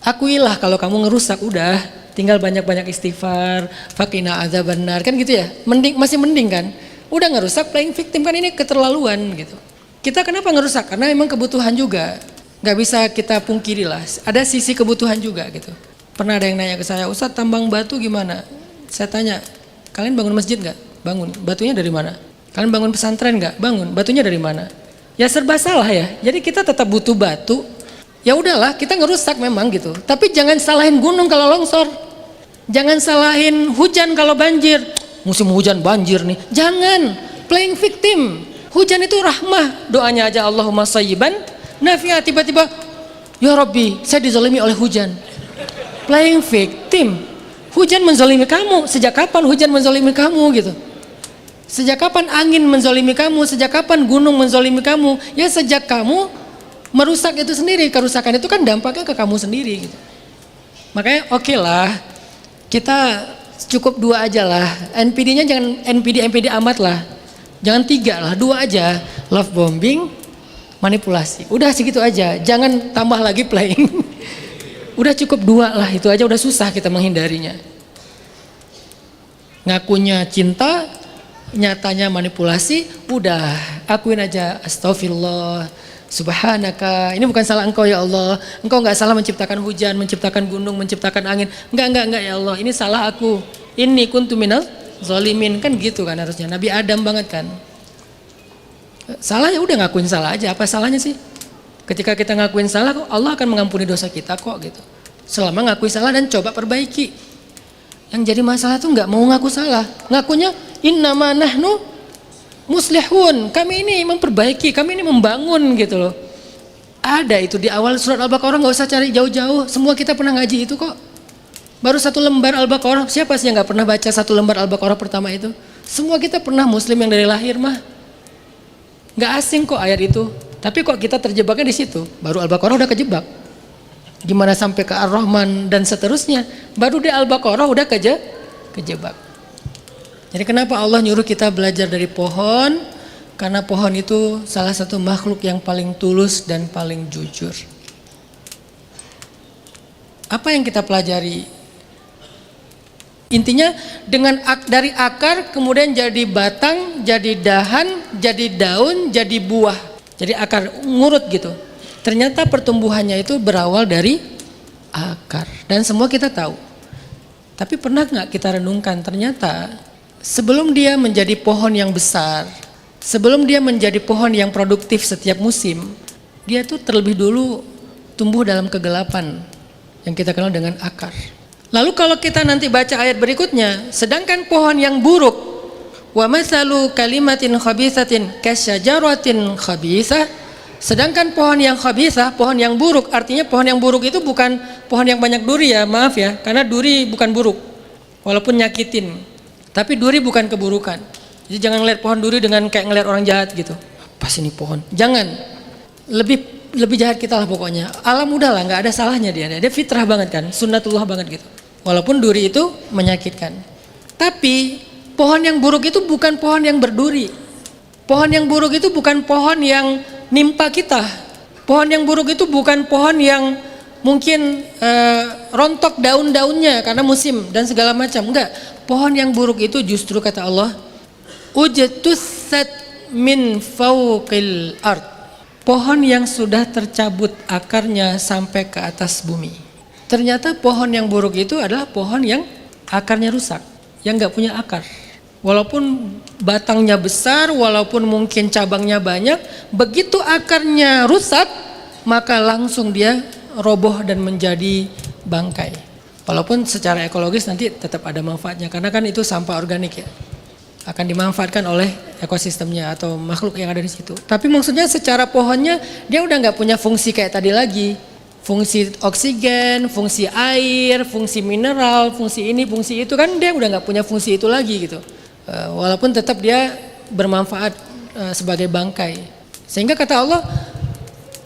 A: Akuilah kalau kamu ngerusak, udah tinggal banyak-banyak istighfar, faqina adzabannar kan gitu ya. Masih mending kan. Udah ngerusak playing victim kan, ini keterlaluan gitu. Kita kenapa ngerusak? Karena memang kebutuhan juga. Gak bisa kita pungkiri lah. Ada sisi kebutuhan juga gitu. Pernah ada yang nanya ke saya, Ustadz tambang batu gimana? Saya tanya, kalian bangun masjid nggak? Bangun. Batunya dari mana? Kalian bangun pesantren nggak? Bangun. Batunya dari mana? Ya serba salah ya. Jadi kita tetap butuh batu. Ya udahlah, kita ngerusak memang gitu. Tapi jangan salahin gunung kalau longsor. Jangan salahin hujan kalau banjir. Musim hujan banjir nih. Jangan playing victim. Hujan itu rahmah. Doanya aja Allahumma sayyiban Nafi'ah tiba-tiba, ya Rabbi, saya dizalimi oleh hujan. Playing victim. Hujan menzalimi kamu. Sejak kapan hujan menzalimi kamu gitu? Sejak kapan angin menzalimi kamu? Sejak kapan gunung menzalimi kamu? Ya sejak kamu merusak itu sendiri. Kerusakan itu kan dampaknya ke kamu sendiri gitu. Makanya oke lah, kita cukup 2 aja lah. NPD-nya jangan NPD amat lah. Jangan 3 lah, 2 aja. Love bombing, manipulasi. Udah segitu aja. Jangan tambah lagi playing. Udah cukup 2 lah, itu aja udah susah kita menghindarinya. Ngakunya cinta, nyatanya manipulasi, udah akuin aja. Astagfirullah, subhanaka, ini bukan salah engkau ya Allah. Engkau gak salah menciptakan hujan, menciptakan gunung, menciptakan angin. Enggak ya Allah, ini salah aku. Inni kuntu minal zalimin, kan gitu kan harusnya. Nabi Adam banget kan. Salah ya udah ngakuin salah aja, apa salahnya sih? Ketika kita ngakuin salah, Allah akan mengampuni dosa kita kok gitu. Selama ngakui salah dan coba perbaiki. Yang jadi masalah tuh nggak mau ngaku salah. Ngakunya innama nahnu muslihun. Kami ini memperbaiki, kami ini membangun gitu loh. Ada itu di awal surat Al-Baqarah, nggak usah cari jauh-jauh. Semua kita pernah ngaji itu kok. Baru 1 lembar Al-Baqarah. Siapa sih yang nggak pernah baca 1 lembar Al-Baqarah pertama itu? Semua kita pernah, Muslim yang dari lahir mah. Nggak asing kok ayat itu. Tapi kok kita terjebaknya di situ? Baru Al-Baqarah udah kejebak. Gimana sampai ke Ar-Rahman dan seterusnya? Baru di Al-Baqarah udah kejebak. Jadi kenapa Allah nyuruh kita belajar dari pohon? Karena pohon itu salah satu makhluk yang paling tulus dan paling jujur. Apa yang kita pelajari? Intinya dari akar kemudian jadi batang, jadi dahan, jadi daun, jadi buah. Jadi akar ngurut gitu. Ternyata pertumbuhannya itu berawal dari akar. Dan semua kita tahu. Tapi pernah nggak kita renungkan ternyata sebelum dia menjadi pohon yang besar, sebelum dia menjadi pohon yang produktif setiap musim, dia tuh terlebih dulu tumbuh dalam kegelapan yang kita kenal dengan akar. Lalu kalau kita nanti baca ayat berikutnya, sedangkan pohon yang buruk, wa mathalu kalimatin khabithatin kasyajaratin khabithah, sedangkan pohon yang khabithah, pohon yang buruk, artinya pohon yang buruk itu bukan pohon yang banyak duri ya, maaf ya, karena duri bukan buruk walaupun nyakitin, tapi duri bukan keburukan. Jadi jangan ngeliat pohon duri dengan kayak ngeliat orang jahat gitu. Apa sih ini pohon? Jangan. Lebih jahat kita lah pokoknya. Alam udah lah, nggak ada salahnya dia fitrah banget kan, sunnatullah banget gitu. Walaupun duri itu menyakitkan, tapi pohon yang buruk itu bukan pohon yang berduri. Pohon yang buruk itu bukan pohon yang nimpa kita. Pohon yang buruk itu bukan pohon yang mungkin rontok daun-daunnya karena musim dan segala macam. Enggak. Pohon yang buruk itu justru kata Allah, ujtussat min fawqil ard. Pohon yang sudah tercabut akarnya sampai ke atas bumi. Ternyata pohon yang buruk itu adalah pohon yang akarnya rusak, yang nggak punya akar. Walaupun batangnya besar, walaupun mungkin cabangnya banyak, begitu akarnya rusak, maka langsung dia roboh dan menjadi bangkai. Walaupun secara ekologis nanti tetap ada manfaatnya, karena kan itu sampah organik ya, akan dimanfaatkan oleh ekosistemnya atau makhluk yang ada di situ. Tapi maksudnya secara pohonnya dia udah nggak punya fungsi kayak tadi lagi. Fungsi oksigen, fungsi air, fungsi mineral, fungsi ini, fungsi itu, kan dia udah nggak punya fungsi itu lagi gitu. Walaupun tetap dia bermanfaat sebagai bangkai. Sehingga kata Allah,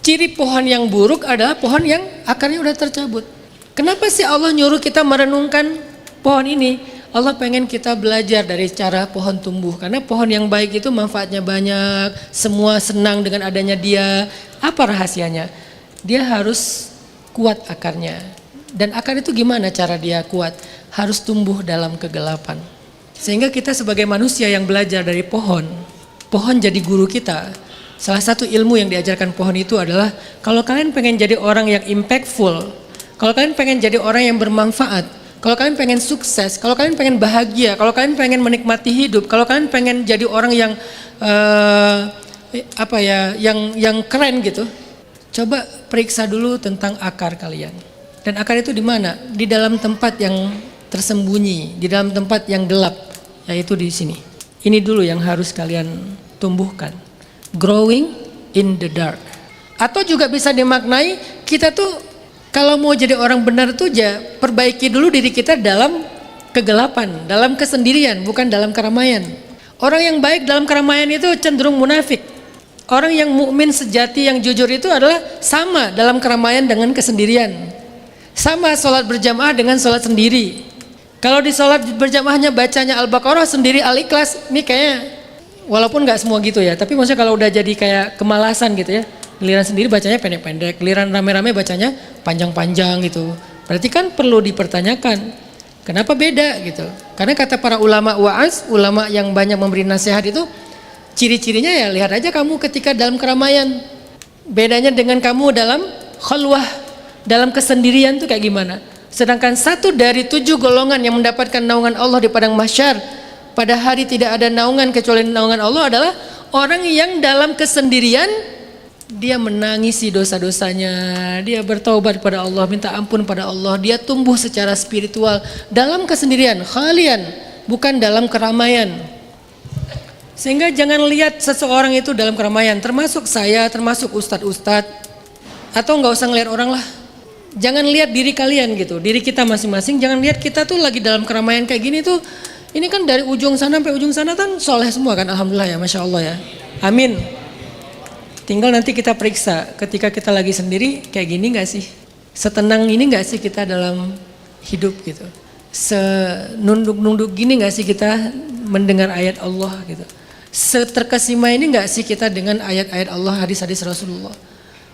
A: ciri pohon yang buruk adalah pohon yang akarnya udah tercabut. Kenapa sih Allah nyuruh kita merenungkan pohon ini? Allah pengen kita belajar dari cara pohon tumbuh. Karena pohon yang baik itu manfaatnya banyak, semua senang dengan adanya dia. Apa rahasianya? Dia harus kuat akarnya. Dan akar itu gimana cara dia kuat? Harus tumbuh dalam kegelapan. Sehingga kita sebagai manusia yang belajar dari pohon jadi guru kita. Salah satu ilmu yang diajarkan pohon itu adalah, kalau kalian pengen jadi orang yang impactful, kalau kalian pengen jadi orang yang bermanfaat, kalau kalian pengen sukses, kalau kalian pengen bahagia, kalau kalian pengen menikmati hidup, kalau kalian pengen jadi orang yang yang keren gitu, coba periksa dulu tentang akar kalian. Dan akar itu di mana? Di dalam tempat yang tersembunyi, di dalam tempat yang gelap, yaitu di sini. Ini dulu yang harus kalian tumbuhkan. Growing in the dark. Atau juga bisa dimaknai kita tuh kalau mau jadi orang benar tuh perbaiki dulu diri kita dalam kegelapan, dalam kesendirian, bukan dalam keramaian. Orang yang baik dalam keramaian itu cenderung munafik. Orang yang mukmin sejati yang jujur itu adalah sama dalam keramaian dengan kesendirian. Sama sholat berjamaah dengan sholat sendiri. Kalau di sholat berjamaahnya bacanya Al-Baqarah sendiri Al-Ikhlas, ini kayaknya walaupun nggak semua gitu ya, tapi maksudnya kalau udah jadi kayak kemalasan gitu ya. Giliran sendiri bacanya pendek-pendek, giliran rame-rame bacanya panjang-panjang gitu. Berarti kan perlu dipertanyakan, kenapa beda gitu? Karena kata para ulama wa'az, ulama yang banyak memberi nasihat itu, ciri-cirinya ya lihat aja kamu ketika dalam keramaian. Bedanya dengan kamu dalam khalwah, dalam kesendirian tuh kayak gimana? Sedangkan 1 dari 7 golongan yang mendapatkan naungan Allah di padang mahsyar, pada hari tidak ada naungan kecuali naungan Allah adalah orang yang dalam kesendirian dia menangisi dosa-dosanya, dia bertaubat pada Allah, minta ampun pada Allah, dia tumbuh secara spiritual dalam kesendirian, khalian, bukan dalam keramaian. Sehingga jangan lihat seseorang itu dalam keramaian, termasuk saya, termasuk ustadz-ustadz, atau nggak usah ngelihat orang lah. Jangan lihat diri kalian gitu, diri kita masing-masing, jangan lihat kita tuh lagi dalam keramaian kayak gini tuh, ini kan dari ujung sana sampai ujung sana kan soleh semua kan, alhamdulillah ya, masya Allah ya, amin. Tinggal nanti kita periksa ketika kita lagi sendiri kayak gini gak sih? Setenang ini gak sih kita dalam hidup gitu? Senunduk-nunduk gini gak sih kita mendengar ayat Allah gitu? Seterkesima ini gak sih kita dengan ayat-ayat Allah, hadis-hadis Rasulullah?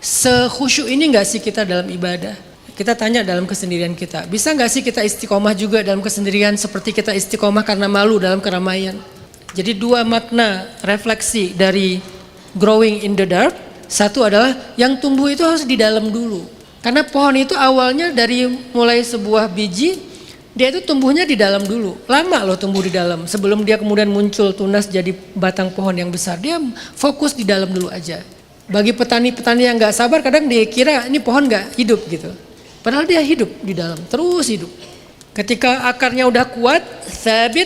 A: Sekhusyuk ini gak sih kita dalam ibadah? Kita tanya dalam kesendirian kita, bisa gak sih kita istiqomah juga dalam kesendirian seperti kita istiqomah karena malu dalam keramaian? Jadi 2 makna refleksi dari growing in the dark. Satu adalah yang tumbuh itu harus di dalam dulu. Karena pohon itu awalnya dari mulai sebuah biji, dia itu tumbuhnya di dalam dulu. Lama loh tumbuh di dalam. Sebelum dia kemudian muncul tunas jadi batang pohon yang besar. Dia fokus di dalam dulu aja. Bagi petani-petani yang gak sabar kadang dia kira ini pohon gak hidup gitu. Padahal dia hidup di dalam, terus hidup. Ketika akarnya udah kuat, sabit,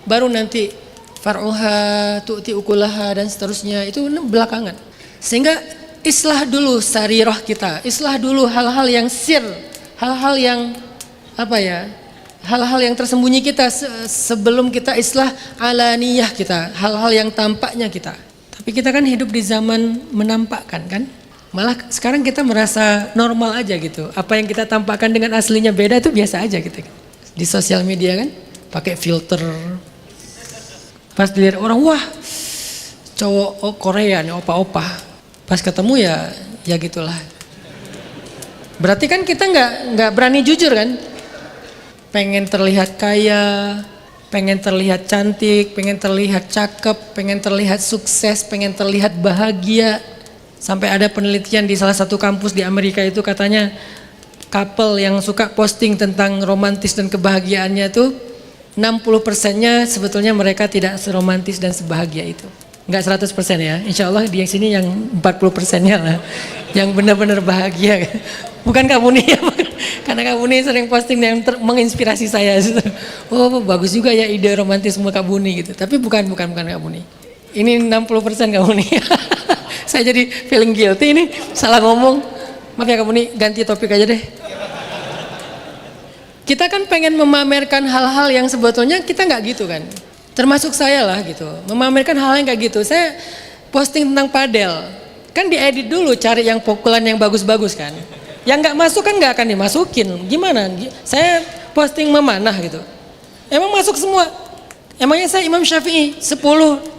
A: baru nanti far'uha, tu'ti ukulaha dan seterusnya, itu belakangan. Sehingga islah dulu sarirah kita, islah dulu hal-hal yang sir, hal-hal yang apa ya, hal-hal yang tersembunyi kita sebelum kita islah alaniyah kita, hal-hal yang tampaknya kita. Tapi kita kan hidup di zaman menampakkan kan, malah sekarang kita merasa normal aja gitu. Apa yang kita tampakkan dengan aslinya beda itu biasa aja gitu. Di sosial media kan, pakai filter. Pas dilihat orang, wah cowok Korea nih, opa-opa. Pas ketemu ya gitulah. Berarti kan kita nggak berani jujur kan? Pengen terlihat kaya, pengen terlihat cantik, pengen terlihat cakep, pengen terlihat sukses, pengen terlihat bahagia. Sampai ada penelitian di salah satu kampus di Amerika itu katanya couple yang suka posting tentang romantis dan kebahagiaannya tuh 60%-nya sebetulnya mereka tidak seromantis dan sebahagia itu. Enggak 100% ya, insya Allah di sini yang 40%-nya lah yang benar-benar bahagia. Bukan kamu nih ya, karena kamu nih sering posting yang menginspirasi saya. Oh bagus juga ya ide romantisme Kak Buni gitu. Tapi bukan Kak Buni. Ini 60% kamu nih. Saya jadi feeling guilty ini, salah ngomong. Maaf ya Kak Buni, ganti topik aja deh. Kita kan pengen memamerkan hal-hal yang sebetulnya kita nggak gitu kan. Termasuk saya lah gitu, memamerkan hal yang kayak gitu. Saya posting tentang padel, kan diedit dulu cari yang pukulan yang bagus-bagus kan. Yang nggak masuk kan nggak akan dimasukin. Gimana? Saya posting memanah gitu. Emang masuk semua? Emangnya saya Imam Syafi'i 10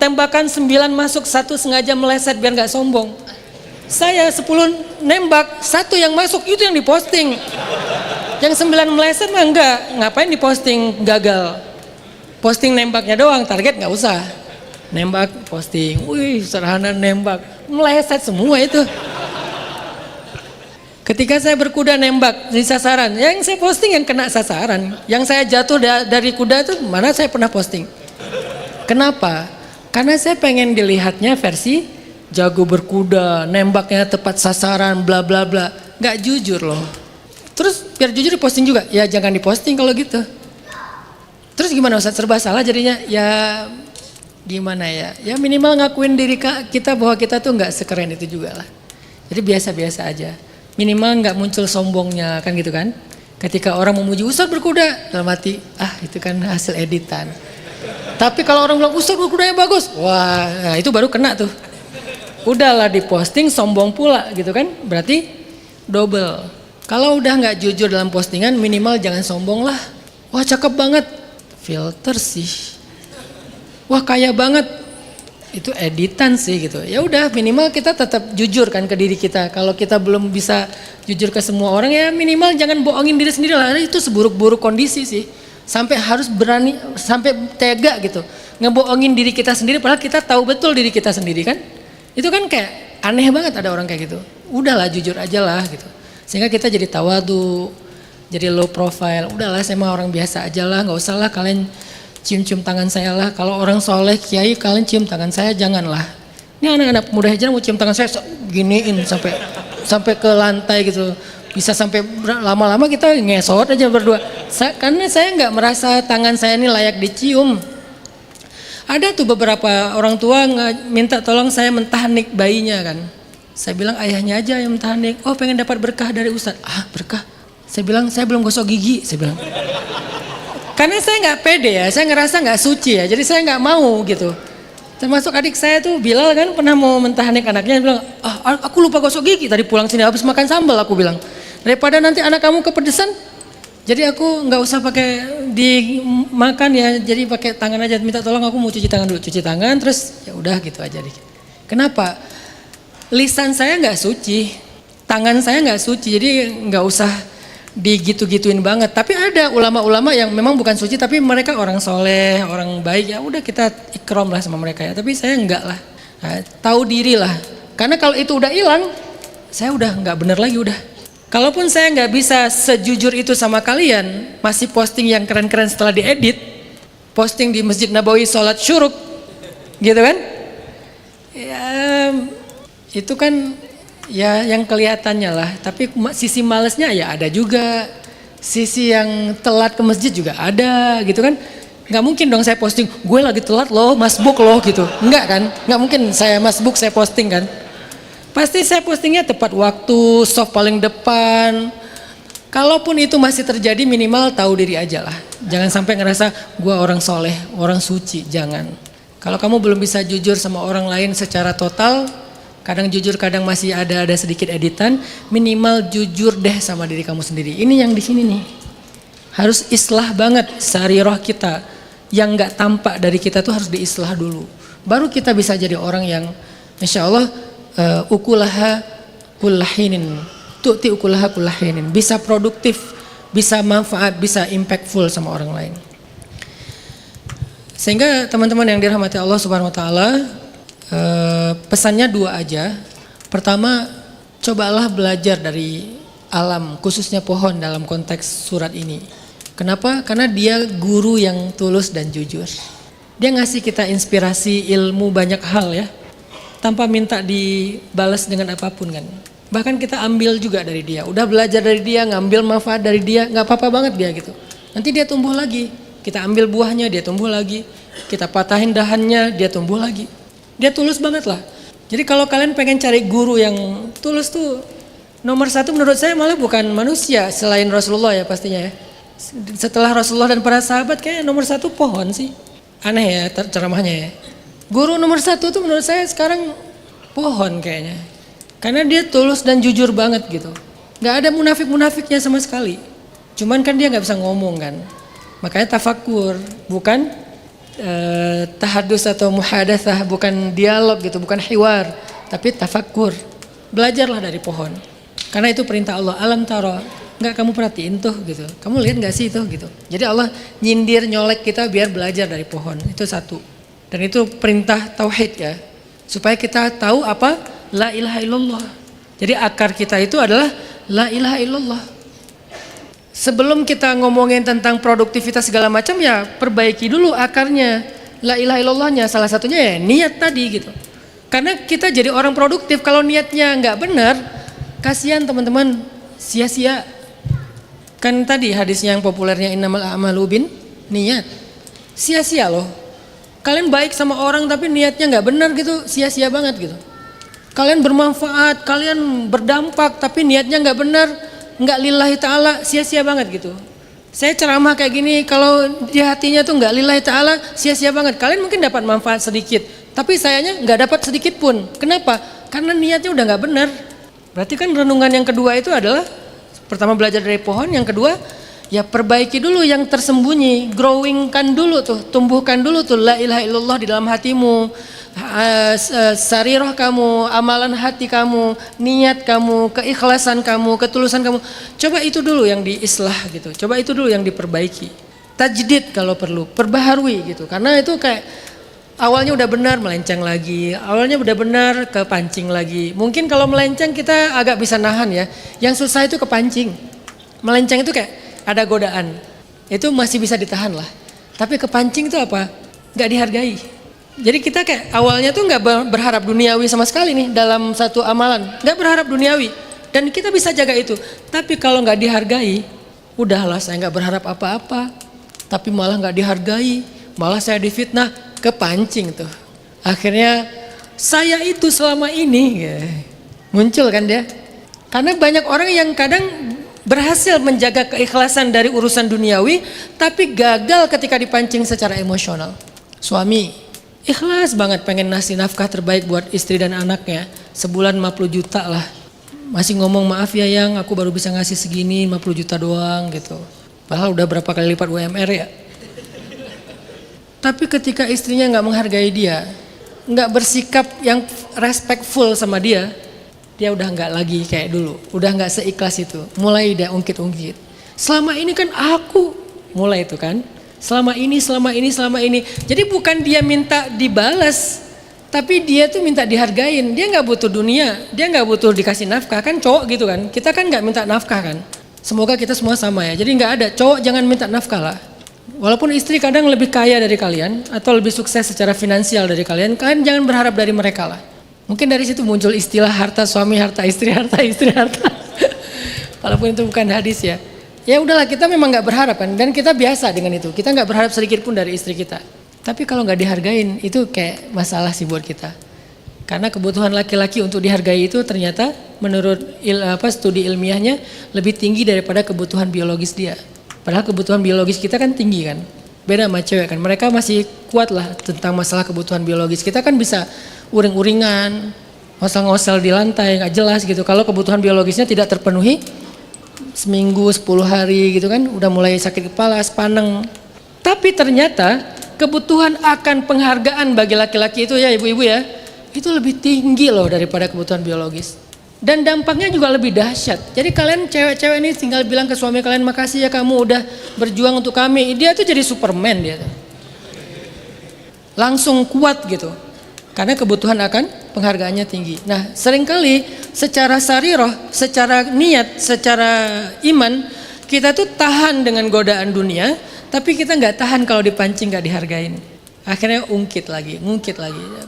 A: tembakan 9 masuk, 1 sengaja meleset biar nggak sombong. Saya 10 nembak, 1 yang masuk itu yang diposting. Yang 9 meleset mah enggak, ngapain diposting gagal. Posting nembaknya doang, target nggak usah. Nembak, posting, wih sederhana nembak, meleset semua itu. Ketika saya berkuda nembak di sasaran, yang saya posting yang kena sasaran. Yang saya jatuh dari kuda itu mana saya pernah posting. Kenapa? Karena saya pengen dilihatnya versi jago berkuda, nembaknya tepat sasaran, bla bla bla. Nggak jujur loh. Terus biar jujur diposting juga, ya jangan diposting kalau gitu. Terus gimana Ustaz, serba salah jadinya? Ya gimana ya? Ya minimal ngakuin diri kita bahwa kita tuh nggak sekeren itu juga lah. Jadi biasa-biasa aja. Minimal nggak muncul sombongnya kan gitu kan. Ketika orang memuji Ustadz berkuda, dalam hati, itu kan hasil editan. Tapi kalau orang bilang Ustadz berkudanya bagus, wah nah itu baru kena tuh. Udahlah diposting sombong pula gitu kan, berarti double. Kalau udah nggak jujur dalam postingan, minimal jangan sombong lah. Wah cakep banget, filter sih. Wah kaya banget, itu editan sih gitu. Ya udah minimal kita tetap jujur kan ke diri kita. Kalau kita belum bisa jujur ke semua orang ya minimal jangan bohongin diri sendiri lah. Itu seburuk-buruk kondisi sih. Sampai harus berani, sampai tega gitu. Ngebohongin diri kita sendiri padahal kita tahu betul diri kita sendiri kan. Itu kan kayak aneh banget ada orang kayak gitu. Udahlah jujur aja lah gitu. Sehingga kita jadi tawadu, jadi low profile. Udahlah saya mah orang biasa aja lah, nggak usah lah kalian cium-cium tangan saya lah. Kalau orang soleh kiai kalian cium tangan saya janganlah. Ini anak-anak muda hijrah mau cium tangan saya giniin sampai ke lantai gitu. Bisa sampai lama-lama kita ngesot aja berdua. Karena saya nggak merasa tangan saya ini layak dicium. Ada tuh beberapa orang tua minta tolong saya mentahnik bayinya kan. Saya bilang ayahnya aja yang mentahnik. Oh pengen dapat berkah dari Ustadz. Berkah? Saya bilang saya belum gosok gigi. Saya bilang. Karena saya nggak pede ya, saya ngerasa nggak suci ya, jadi saya nggak mau gitu. Termasuk adik saya tuh Bilal kan pernah mau mentahnik anaknya, bilang, aku lupa gosok gigi tadi pulang sini habis makan sambal, aku bilang. Daripada nanti anak kamu kepedesan, jadi aku nggak usah pakai dimakan ya, jadi pakai tangan aja. Minta tolong aku mau cuci tangan dulu, cuci tangan, terus ya udah gitu aja. Kenapa? Lisan saya nggak suci, tangan saya nggak suci, jadi nggak usah digitu-gituin banget. Tapi ada ulama-ulama yang memang bukan suci tapi mereka orang soleh, orang baik, ya udah kita ikram lah sama mereka ya. Tapi saya enggak lah, tahu diri lah. Karena kalau itu udah hilang, saya udah nggak bener lagi udah. Kalaupun saya nggak bisa sejujur itu sama kalian, masih posting yang keren-keren setelah diedit, posting di Masjid Nabawi sholat syuruk, gitu kan? Ya itu kan ya yang kelihatannya lah, tapi sisi malesnya ya ada juga, sisi yang telat ke masjid juga ada gitu kan. Nggak mungkin dong saya posting, gue lagi telat loh, masbuk loh gitu, enggak kan, nggak mungkin saya masbuk saya posting kan. Pasti saya postingnya tepat waktu, soft paling depan. Kalaupun itu masih terjadi minimal tahu diri aja lah, jangan sampai ngerasa gue orang soleh, orang suci, jangan. Kalau kamu belum bisa jujur sama orang lain secara total, kadang jujur, kadang masih ada sedikit editan. Minimal jujur deh sama diri kamu sendiri. Ini yang di sini nih, harus islah banget sarirah kita. Yang nggak tampak dari kita tuh harus diislah dulu. Baru kita bisa jadi orang yang, insya Allah, ukulaha kullahinin, tu'ti ukulaha kullahinin. Bisa produktif, bisa manfaat, bisa impactful sama orang lain. Sehingga teman-teman yang dirahmati Allah Subhanahu Wa Taala, pesannya dua aja. Pertama, cobalah belajar dari alam, khususnya pohon dalam konteks surat ini. Kenapa? Karena dia guru yang tulus dan jujur. Dia ngasih kita inspirasi ilmu banyak hal ya, tanpa minta dibalas dengan apapun kan. Bahkan kita ambil juga dari dia. Udah belajar dari dia, ngambil manfaat dari dia, nggak apa-apa banget dia gitu. Nanti dia tumbuh lagi. Kita ambil buahnya, dia tumbuh lagi. Kita patahin dahannya, dia tumbuh lagi. Dia tulus banget lah. Jadi kalau kalian pengen cari guru yang tulus tuh, nomor satu menurut saya malah bukan manusia selain Rasulullah ya pastinya ya. Setelah Rasulullah dan para sahabat kayak nomor satu pohon sih. Aneh ya ceramahnya ya. Guru nomor satu tuh menurut saya sekarang pohon kayaknya. Karena dia tulus dan jujur banget gitu. Gak ada munafik-munafiknya sama sekali. Cuman kan dia gak bisa ngomong kan. Makanya tafakur, bukan tahadus atau muhadatsah, bukan dialog gitu, bukan hiwar, tapi tafakur. Belajarlah dari pohon. Karena itu perintah Allah. Alam tara, nggak kamu perhatiin tuh gitu. Kamu lihat nggak sih itu gitu. Jadi Allah nyindir nyolek kita biar belajar dari pohon. Itu satu. Dan itu perintah tauhid ya. Supaya kita tahu apa la ilaha illallah. Jadi akar kita itu adalah la ilaha illallah. Sebelum kita ngomongin tentang produktivitas segala macam ya perbaiki dulu akarnya, la ilaha illallahnya. Salah satunya ya niat tadi gitu. Karena kita jadi orang produktif kalau niatnya nggak benar, kasihan teman-teman, sia-sia. Kan tadi hadisnya yang populernya innamal a'malu bin niat, sia-sia loh. Kalian baik sama orang tapi niatnya nggak benar gitu, sia-sia banget gitu. Kalian bermanfaat, kalian berdampak, tapi niatnya nggak benar, nggak lillahi ta'ala, sia-sia banget gitu. Saya ceramah kayak gini, kalau di hatinya tuh nggak lillahi ta'ala, sia-sia banget. Kalian mungkin dapat manfaat sedikit, tapi sayanya nggak dapat sedikit pun. Kenapa? Karena niatnya udah nggak benar. Berarti kan renungan yang kedua itu adalah, pertama belajar dari pohon, yang kedua ya perbaiki dulu yang tersembunyi, growingkan dulu tuh, tumbuhkan dulu tuh la ilaha illallah di dalam hatimu, sarirah kamu, amalan hati kamu, niat kamu, keikhlasan kamu, ketulusan kamu. Coba itu dulu yang diislah gitu, coba itu dulu yang diperbaiki. Tajdid kalau perlu, perbaharui gitu, karena itu kayak awalnya udah benar melenceng lagi, awalnya udah benar kepancing lagi. Mungkin kalau melenceng kita agak bisa nahan ya, yang susah itu kepancing. Melenceng itu kayak ada godaan, itu masih bisa ditahan lah. Tapi kepancing itu apa? Gak dihargai. Jadi kita kayak awalnya tuh gak berharap duniawi sama sekali nih dalam satu amalan. Gak berharap duniawi. Dan kita bisa jaga itu. Tapi kalau gak dihargai, udahlah saya gak berharap apa-apa. Tapi malah gak dihargai, malah saya difitnah, kepancing tuh. Akhirnya saya itu selama ini muncul kan dia. Karena banyak orang yang kadang berhasil menjaga keikhlasan dari urusan duniawi, tapi gagal ketika dipancing secara emosional. Suami ikhlas banget pengen ngasih nafkah terbaik buat istri dan anaknya, sebulan 50 juta lah. Masih ngomong maaf ya yang aku baru bisa ngasih segini 50 juta doang gitu. Padahal udah berapa kali lipat UMR ya. Tapi ketika istrinya gak menghargai dia, gak bersikap yang respectful sama dia udah nggak lagi kayak dulu, udah nggak seikhlas itu, mulai dia ungkit-ungkit. Selama ini kan aku, mulai itu kan, selama ini. Jadi bukan dia minta dibalas, tapi dia tuh minta dihargain. Dia nggak butuh dunia, dia nggak butuh dikasih nafkah, kan cowok gitu kan. Kita kan nggak minta nafkah kan. Semoga kita semua sama ya. Jadi nggak ada cowok jangan minta nafkah lah. Walaupun istri kadang lebih kaya dari kalian atau lebih sukses secara finansial dari kalian, kalian jangan berharap dari mereka lah. Mungkin dari situ muncul istilah harta suami, harta istri. Walaupun itu bukan hadis ya. Ya udahlah, kita memang nggak berharap kan, dan kita biasa dengan itu. Kita nggak berharap sedikit pun dari istri kita. Tapi kalau nggak dihargain itu kayak masalah sih buat kita. Karena kebutuhan laki-laki untuk dihargai itu ternyata menurut studi ilmiahnya lebih tinggi daripada kebutuhan biologis dia. Padahal kebutuhan biologis kita kan tinggi kan. Beda sama cewek kan, mereka masih kuat lah tentang masalah kebutuhan biologis. Kita kan bisa uring-uringan, ngosel-ngosel di lantai, gak jelas gitu. Kalau kebutuhan biologisnya tidak terpenuhi, seminggu, 10 hari gitu kan, udah mulai sakit kepala, sepaneng. Tapi ternyata kebutuhan akan penghargaan bagi laki-laki itu ya ibu-ibu ya, itu lebih tinggi loh daripada kebutuhan biologis. Dan dampaknya juga lebih dahsyat. Jadi kalian cewek-cewek ini tinggal bilang ke suami kalian, makasih ya kamu udah berjuang untuk kami. Dia tuh jadi Superman dia tuh. Langsung kuat gitu. Karena kebutuhan akan penghargaannya tinggi. Nah seringkali secara sarirah, secara niat, secara iman, kita tuh tahan dengan godaan dunia, tapi kita gak tahan kalau dipancing gak dihargain. Akhirnya ngungkit lagi.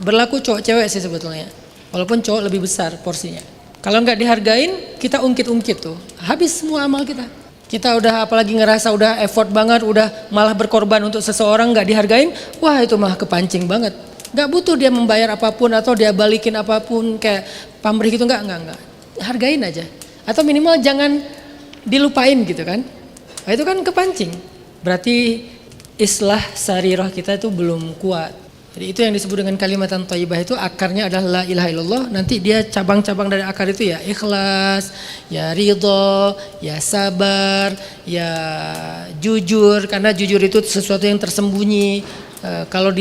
A: Berlaku cowok cewek sih sebetulnya. Walaupun cowok lebih besar porsinya. Kalau nggak dihargain, kita ungkit-ungkit tuh, habis semua amal kita. Kita udah apalagi ngerasa udah effort banget, udah malah berkorban untuk seseorang, nggak dihargain, wah itu malah kepancing banget. Nggak butuh dia membayar apapun atau dia balikin apapun kayak pamrih gitu, nggak. Hargain aja. Atau minimal jangan dilupain gitu kan. Nah, itu kan kepancing. Berarti islah sarirah kita itu belum kuat. Jadi itu yang disebut dengan kalimatan thayyibah, itu akarnya adalah la ilaha illallah. Nanti dia cabang-cabang dari akar itu ya ikhlas, ya ridho, ya sabar, ya jujur. Karena jujur itu sesuatu yang tersembunyi. Kalau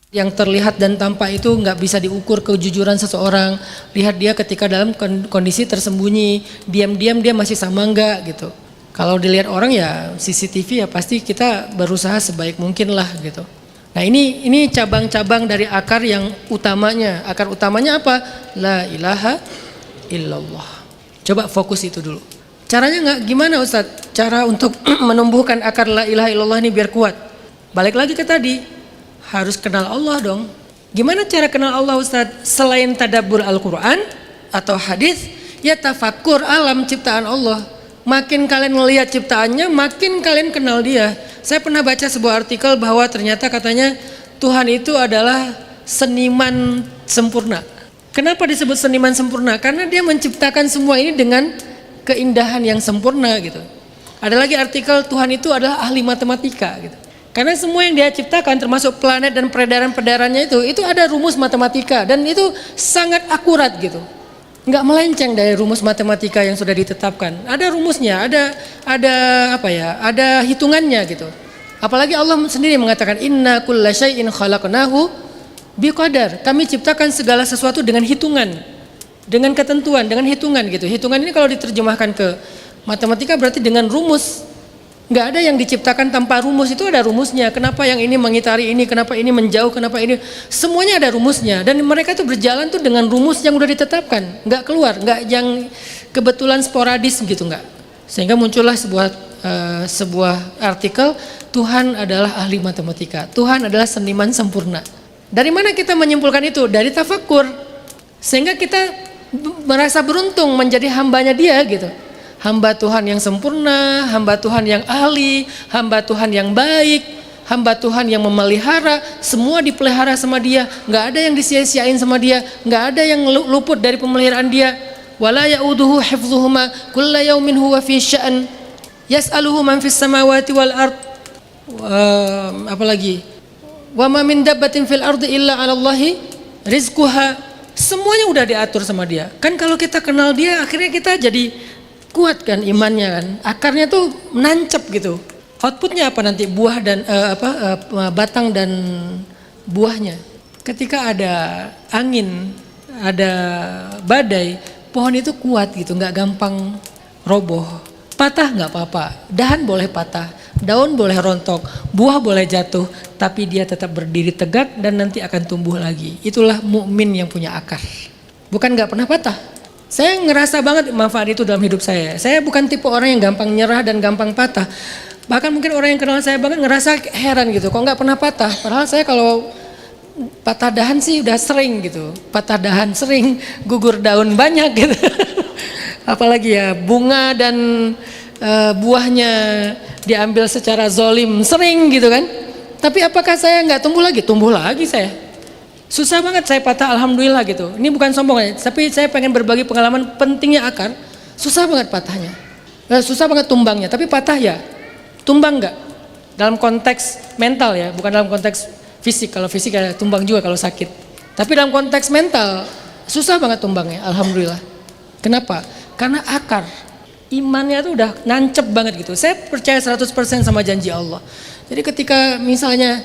A: yang terlihat dan tampak itu nggak bisa diukur kejujuran seseorang. Lihat dia ketika dalam kondisi tersembunyi, diam-diam dia masih sama enggak gitu. Kalau dilihat orang ya CCTV ya pasti kita berusaha sebaik mungkin lah gitu. Nah ini cabang-cabang dari akar yang utamanya. Akar utamanya apa? La ilaha illallah. Coba fokus itu dulu. Caranya nggak gimana Ustadz? Cara untuk menumbuhkan akar la ilaha illallah ini biar kuat. Balik lagi ke tadi, harus kenal Allah dong. Gimana cara kenal Allah Ustadz? Selain tadabbur Al-Quran atau hadis, ya tafakkur alam ciptaan Allah. Makin kalian melihat ciptaannya, makin kalian kenal dia. Saya pernah baca sebuah artikel bahwa ternyata katanya Tuhan itu adalah seniman sempurna. Kenapa disebut seniman sempurna? Karena dia menciptakan semua ini dengan keindahan yang sempurna gitu. Ada lagi artikel Tuhan itu adalah ahli matematika gitu. Karena semua yang dia ciptakan termasuk planet dan peredaran-peredarannya itu ada rumus matematika dan itu sangat akurat gitu. Nggak melenceng dari rumus matematika yang sudah ditetapkan. Ada rumusnya, ada hitungannya gitu. Apalagi Allah sendiri mengatakan inna kulla syai'in khalaqnahu biqadar. Kami ciptakan segala sesuatu dengan hitungan, dengan ketentuan, dengan hitungan gitu. Hitungan ini kalau diterjemahkan ke matematika berarti dengan rumus. Nggak ada yang diciptakan tanpa rumus, itu ada rumusnya. Kenapa yang ini mengitari ini, kenapa ini menjauh, kenapa ini, semuanya ada rumusnya. Dan mereka tuh berjalan tuh dengan rumus yang udah ditetapkan, nggak keluar, nggak yang kebetulan sporadis gitu, nggak. Sehingga muncullah sebuah artikel, Tuhan adalah ahli matematika, Tuhan adalah seniman sempurna. Dari mana kita menyimpulkan itu? Dari tafakkur. Sehingga kita merasa beruntung menjadi hambanya dia gitu. Hamba Tuhan yang sempurna, hamba Tuhan yang ahli, hamba Tuhan yang baik, hamba Tuhan yang memelihara, semua dipelihara sama dia, nggak ada yang disia-siain sama dia, nggak ada yang luput dari pemeliharaan dia. Wala ya'uduhu hifdzuhuma kulla yaumin huwa fi sya'an yas'aluhu man fis samawati wal ard. Apalagi wa ma min dabbatin fil ardi illa 'ala Allahi rizquha. Semuanya udah diatur sama dia. Kan kalau kita kenal dia akhirnya kita jadi kuat kan imannya kan, akarnya tuh nancep gitu. Outputnya apa nanti? Buah dan batang dan buahnya. Ketika ada angin, ada badai, pohon itu kuat gitu, nggak gampang roboh. Patah nggak apa-apa, dahan boleh patah, daun boleh rontok, buah boleh jatuh, tapi dia tetap berdiri tegak dan nanti akan tumbuh lagi. Itulah mukmin yang punya akar. Bukan nggak pernah patah. Saya ngerasa banget manfaat itu dalam hidup saya. Saya bukan tipe orang yang gampang nyerah dan gampang patah. Bahkan mungkin orang yang kenal saya banget ngerasa heran gitu, kok nggak pernah patah. Padahal saya kalau patah dahan sih udah sering gitu. Patah dahan sering, gugur daun banyak gitu. Apalagi ya bunga dan buahnya diambil secara zolim sering gitu kan. Tapi apakah saya nggak tumbuh lagi? Tumbuh lagi saya. Susah banget saya patah, alhamdulillah gitu. Ini bukan sombong ya, tapi saya pengen berbagi pengalaman pentingnya akar. Susah banget patahnya, susah banget tumbangnya. Tapi patah ya, tumbang nggak? Dalam konteks mental ya, bukan dalam konteks fisik. Kalau fisik ya tumbang juga kalau sakit. Tapi dalam konteks mental, susah banget tumbangnya, alhamdulillah. Kenapa? Karena akar, imannya tuh udah nancep banget gitu. Saya percaya 100% sama janji Allah. Jadi ketika misalnya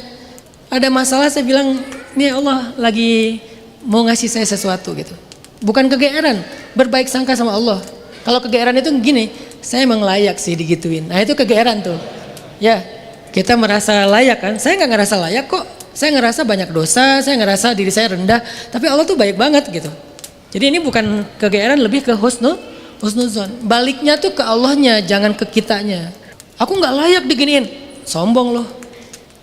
A: ada masalah, saya bilang, nih Allah lagi mau ngasih saya sesuatu gitu. Bukan kegeeran, berbaik sangka sama Allah. Kalau kegeeran itu gini, saya emang layak sih digituin. Nah itu kegeeran tuh. Ya, kita merasa layak kan. Saya nggak ngerasa layak kok. Saya ngerasa banyak dosa, saya ngerasa diri saya rendah. Tapi Allah tuh baik banget gitu. Jadi ini bukan kegeeran, lebih ke husnuzon. Baliknya tuh ke Allahnya, jangan ke kitanya. Aku nggak layak diginiin, sombong loh.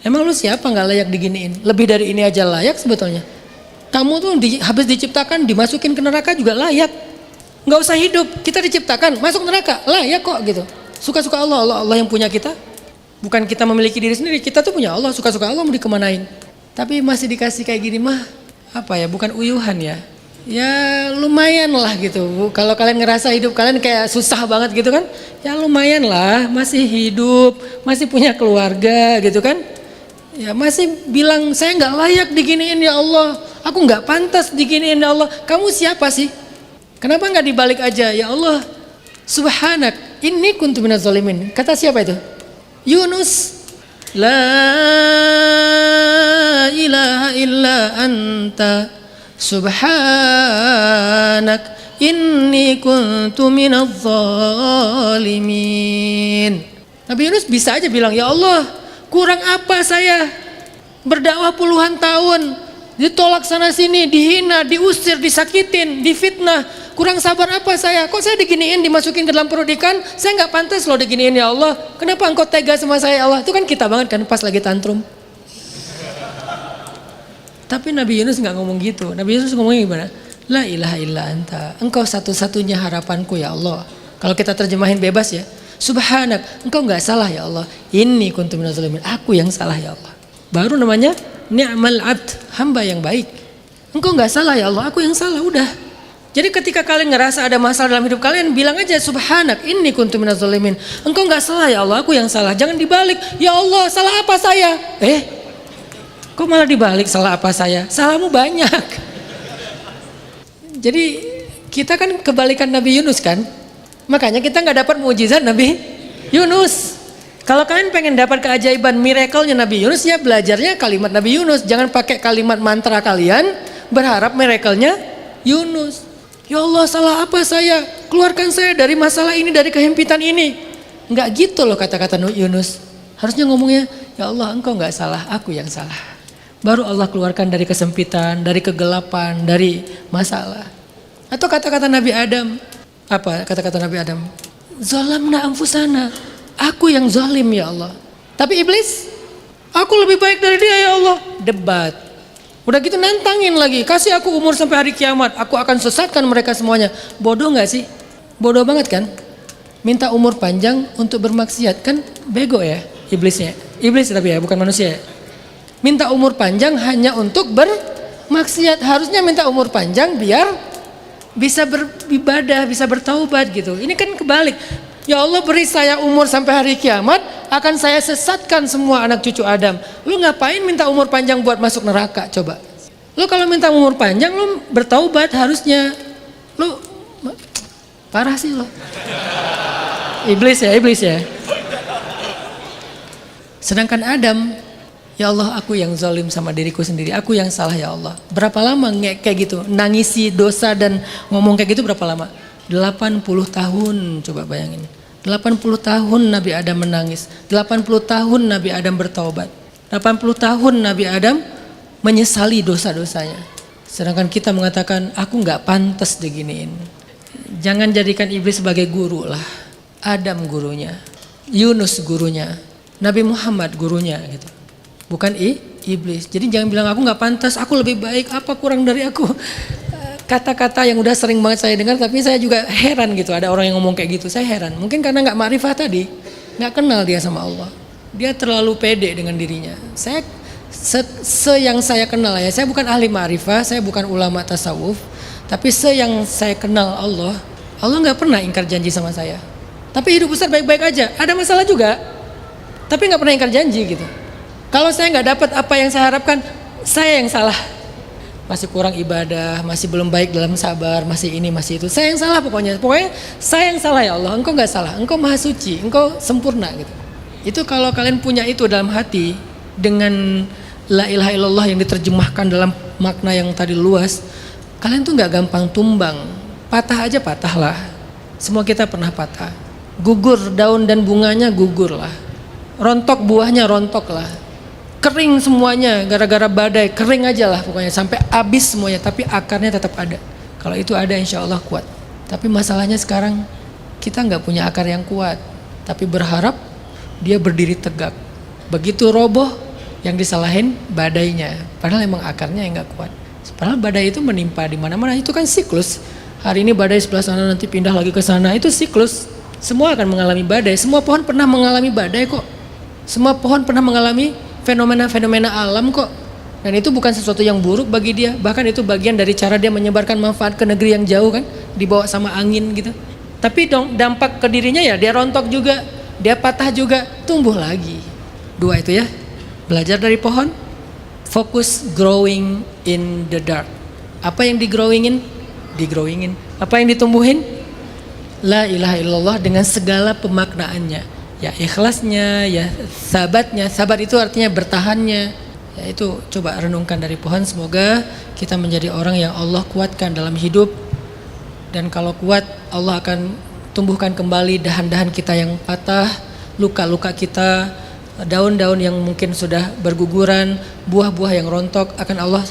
A: Emang lu siapa nggak layak diginiin? Lebih dari ini aja layak sebetulnya. Kamu tuh habis diciptakan dimasukin ke neraka juga layak. Nggak usah hidup, kita diciptakan masuk neraka layak kok gitu. Suka-suka Allah yang punya kita. Bukan kita memiliki diri sendiri, kita tuh punya Allah. Suka-suka Allah mau dikemanain. Tapi masih dikasih kayak gini mah apa ya? Bukan uyuhan ya. Ya lumayan lah gitu. Kalau kalian ngerasa hidup kalian kayak susah banget gitu kan, ya lumayan lah, masih hidup, masih punya keluarga gitu kan. Ya masih bilang saya nggak layak diginiin ya Allah, aku nggak pantas diginiin ya Allah. Kamu siapa sih? Kenapa nggak dibalik aja? Ya Allah, subhanak, inni kuntu minaz zalimin. Kata siapa itu? Yunus. La ilaha illa anta subhanak, inni kuntu minaz zalimin. Nabi Yunus bisa aja bilang, ya Allah, kurang apa saya berdakwah puluhan tahun, ditolak sana sini, dihina, diusir, disakitin, difitnah. Kurang sabar apa saya? Kok saya diginiin, dimasukin ke dalam perut ikan? Saya nggak pantas loh diginiin ya Allah. Kenapa engkau tega sama saya ya Allah? Itu kan kita banget kan pas lagi tantrum. Tapi Nabi Yunus nggak ngomong gitu. Nabi Yunus ngomongnya gimana? La ilaha illa anta, engkau satu-satunya harapanku ya Allah. Kalau kita terjemahin bebas ya, subhanak, engkau nggak salah ya Allah. Inni kuntu minaz zalimin, aku yang salah ya Allah. Baru namanya ni'mal abd, hamba yang baik. Engkau nggak salah ya Allah, aku yang salah, udah. Jadi ketika kalian ngerasa ada masalah dalam hidup kalian, bilang aja subhanak inni kuntu minaz zalimin. Engkau nggak salah ya Allah, aku yang salah. Jangan dibalik, ya Allah salah apa saya? Kok malah dibalik salah apa saya? Salahmu banyak. Jadi kita kan kebalikan Nabi Yunus kan? Makanya kita nggak dapat mukjizat Nabi Yunus. Kalau kalian pengen dapat keajaiban miracle-nya Nabi Yunus, ya belajarnya kalimat Nabi Yunus. Jangan pakai kalimat mantra kalian berharap miracle-nya Yunus. Ya Allah salah apa saya? Keluarkan saya dari masalah ini, dari kehempitan ini. Enggak gitu loh kata-kata Yunus. Harusnya ngomongnya, ya Allah engkau enggak salah, aku yang salah. Baru Allah keluarkan dari kesempitan, dari kegelapan, dari masalah. Atau kata-kata Nabi Adam. Apa kata-kata Nabi Adam? Zalamna anfusana. Aku yang zalim ya Allah. Tapi iblis, aku lebih baik dari dia ya Allah. Debat. Udah gitu nantangin lagi, kasih aku umur sampai hari kiamat, aku akan sesatkan mereka semuanya. Bodoh gak sih? Bodoh banget kan? Minta umur panjang untuk bermaksiat, kan bego ya iblisnya. Iblis tapi ya, bukan manusia ya. Minta umur panjang hanya untuk bermaksiat. Harusnya minta umur panjang biar bisa beribadah, bisa bertaubat gitu. Ini kan kebalik. Ya Allah beri saya umur sampai hari kiamat, akan saya sesatkan semua anak cucu Adam. Lu ngapain minta umur panjang buat masuk neraka coba? Lu kalau minta umur panjang lu bertaubat harusnya. Lu parah sih lo. Iblis ya. Sedangkan Adam, ya Allah aku yang zalim sama diriku sendiri, aku yang salah ya Allah. Berapa lama kayak gitu, nangisi dosa dan ngomong kayak gitu berapa lama? 80 tahun, coba bayangin. 80 tahun Nabi Adam menangis. 80 tahun Nabi Adam bertaubat. 80 tahun Nabi Adam menyesali dosa-dosanya. Sedangkan kita mengatakan, aku gak pantas diginiin. Jangan jadikan iblis sebagai guru lah. Adam gurunya, Yunus gurunya, Nabi Muhammad gurunya gitu. Bukan iblis. Jadi jangan bilang aku gak pantas, aku lebih baik, apa kurang dari aku. Kata-kata yang udah sering banget saya dengar, tapi saya juga heran gitu. Ada orang yang ngomong kayak gitu, saya heran. Mungkin karena nggak ma'rifah tadi, nggak kenal dia sama Allah. Dia terlalu pede dengan dirinya. Saya yang saya kenal ya, saya bukan ahli ma'rifah, saya bukan ulama tasawuf, tapi yang saya kenal Allah nggak pernah ingkar janji sama saya. Tapi hidup besar baik-baik aja. Ada masalah juga, tapi nggak pernah ingkar janji gitu. Kalau saya nggak dapat apa yang saya harapkan, saya yang salah. Masih kurang ibadah, masih belum baik dalam sabar, masih ini, masih itu. Saya yang salah pokoknya saya yang salah ya Allah, engkau gak salah, engkau maha suci, engkau sempurna gitu. Itu kalau kalian punya itu dalam hati, dengan la ilaha illallah yang diterjemahkan dalam makna yang tadi luas, kalian tuh gak gampang tumbang. Patah aja patah lah, semua kita pernah patah. Gugur daun dan bunganya gugur lah, rontok buahnya rontok lah. Kering semuanya gara-gara badai, kering aja lah pokoknya sampai habis semuanya, tapi akarnya tetap ada. Kalau itu ada insya Allah kuat. Tapi masalahnya sekarang kita nggak punya akar yang kuat, tapi berharap dia berdiri tegak. Begitu roboh yang disalahin badainya, padahal emang akarnya yang nggak kuat. Padahal badai itu menimpa di mana-mana, itu kan siklus. Hari ini badai sebelah sana, nanti pindah lagi ke sana, itu siklus. Semua akan mengalami badai, semua pohon pernah mengalami badai kok. Semua pohon pernah mengalami fenomena-fenomena alam kok. Dan itu bukan sesuatu yang buruk bagi dia. Bahkan itu bagian dari cara dia menyebarkan manfaat ke negeri yang jauh kan, dibawa sama angin gitu. Tapi dampak ke dirinya ya dia rontok juga, dia patah juga, tumbuh lagi. Dua itu ya. Belajar dari pohon, fokus growing in the dark. Apa yang digrowingin? Digrowingin. Apa yang ditumbuhin? La ilaha illallah dengan segala pemaknaannya. Ya ikhlasnya, ya sabatnya. Sabat itu artinya bertahannya. Ya itu coba renungkan dari pohon. Semoga kita menjadi orang yang Allah kuatkan dalam hidup. Dan kalau kuat, Allah akan tumbuhkan kembali dahan-dahan kita yang patah, luka-luka kita, daun-daun yang mungkin sudah berguguran, buah-buah yang rontok, akan Allah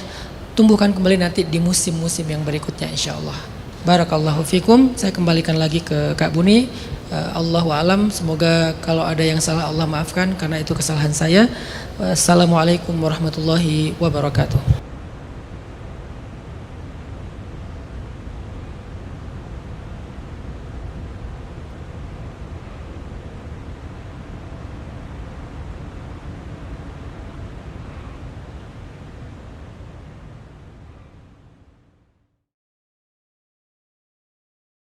A: tumbuhkan kembali nanti di musim-musim yang berikutnya insya Allah. Barakallahu fikum. Saya kembalikan lagi ke Kak Buni. Allahu a'lam, semoga kalau ada yang salah Allah maafkan karena itu kesalahan saya. Assalamualaikum warahmatullahi wabarakatuh.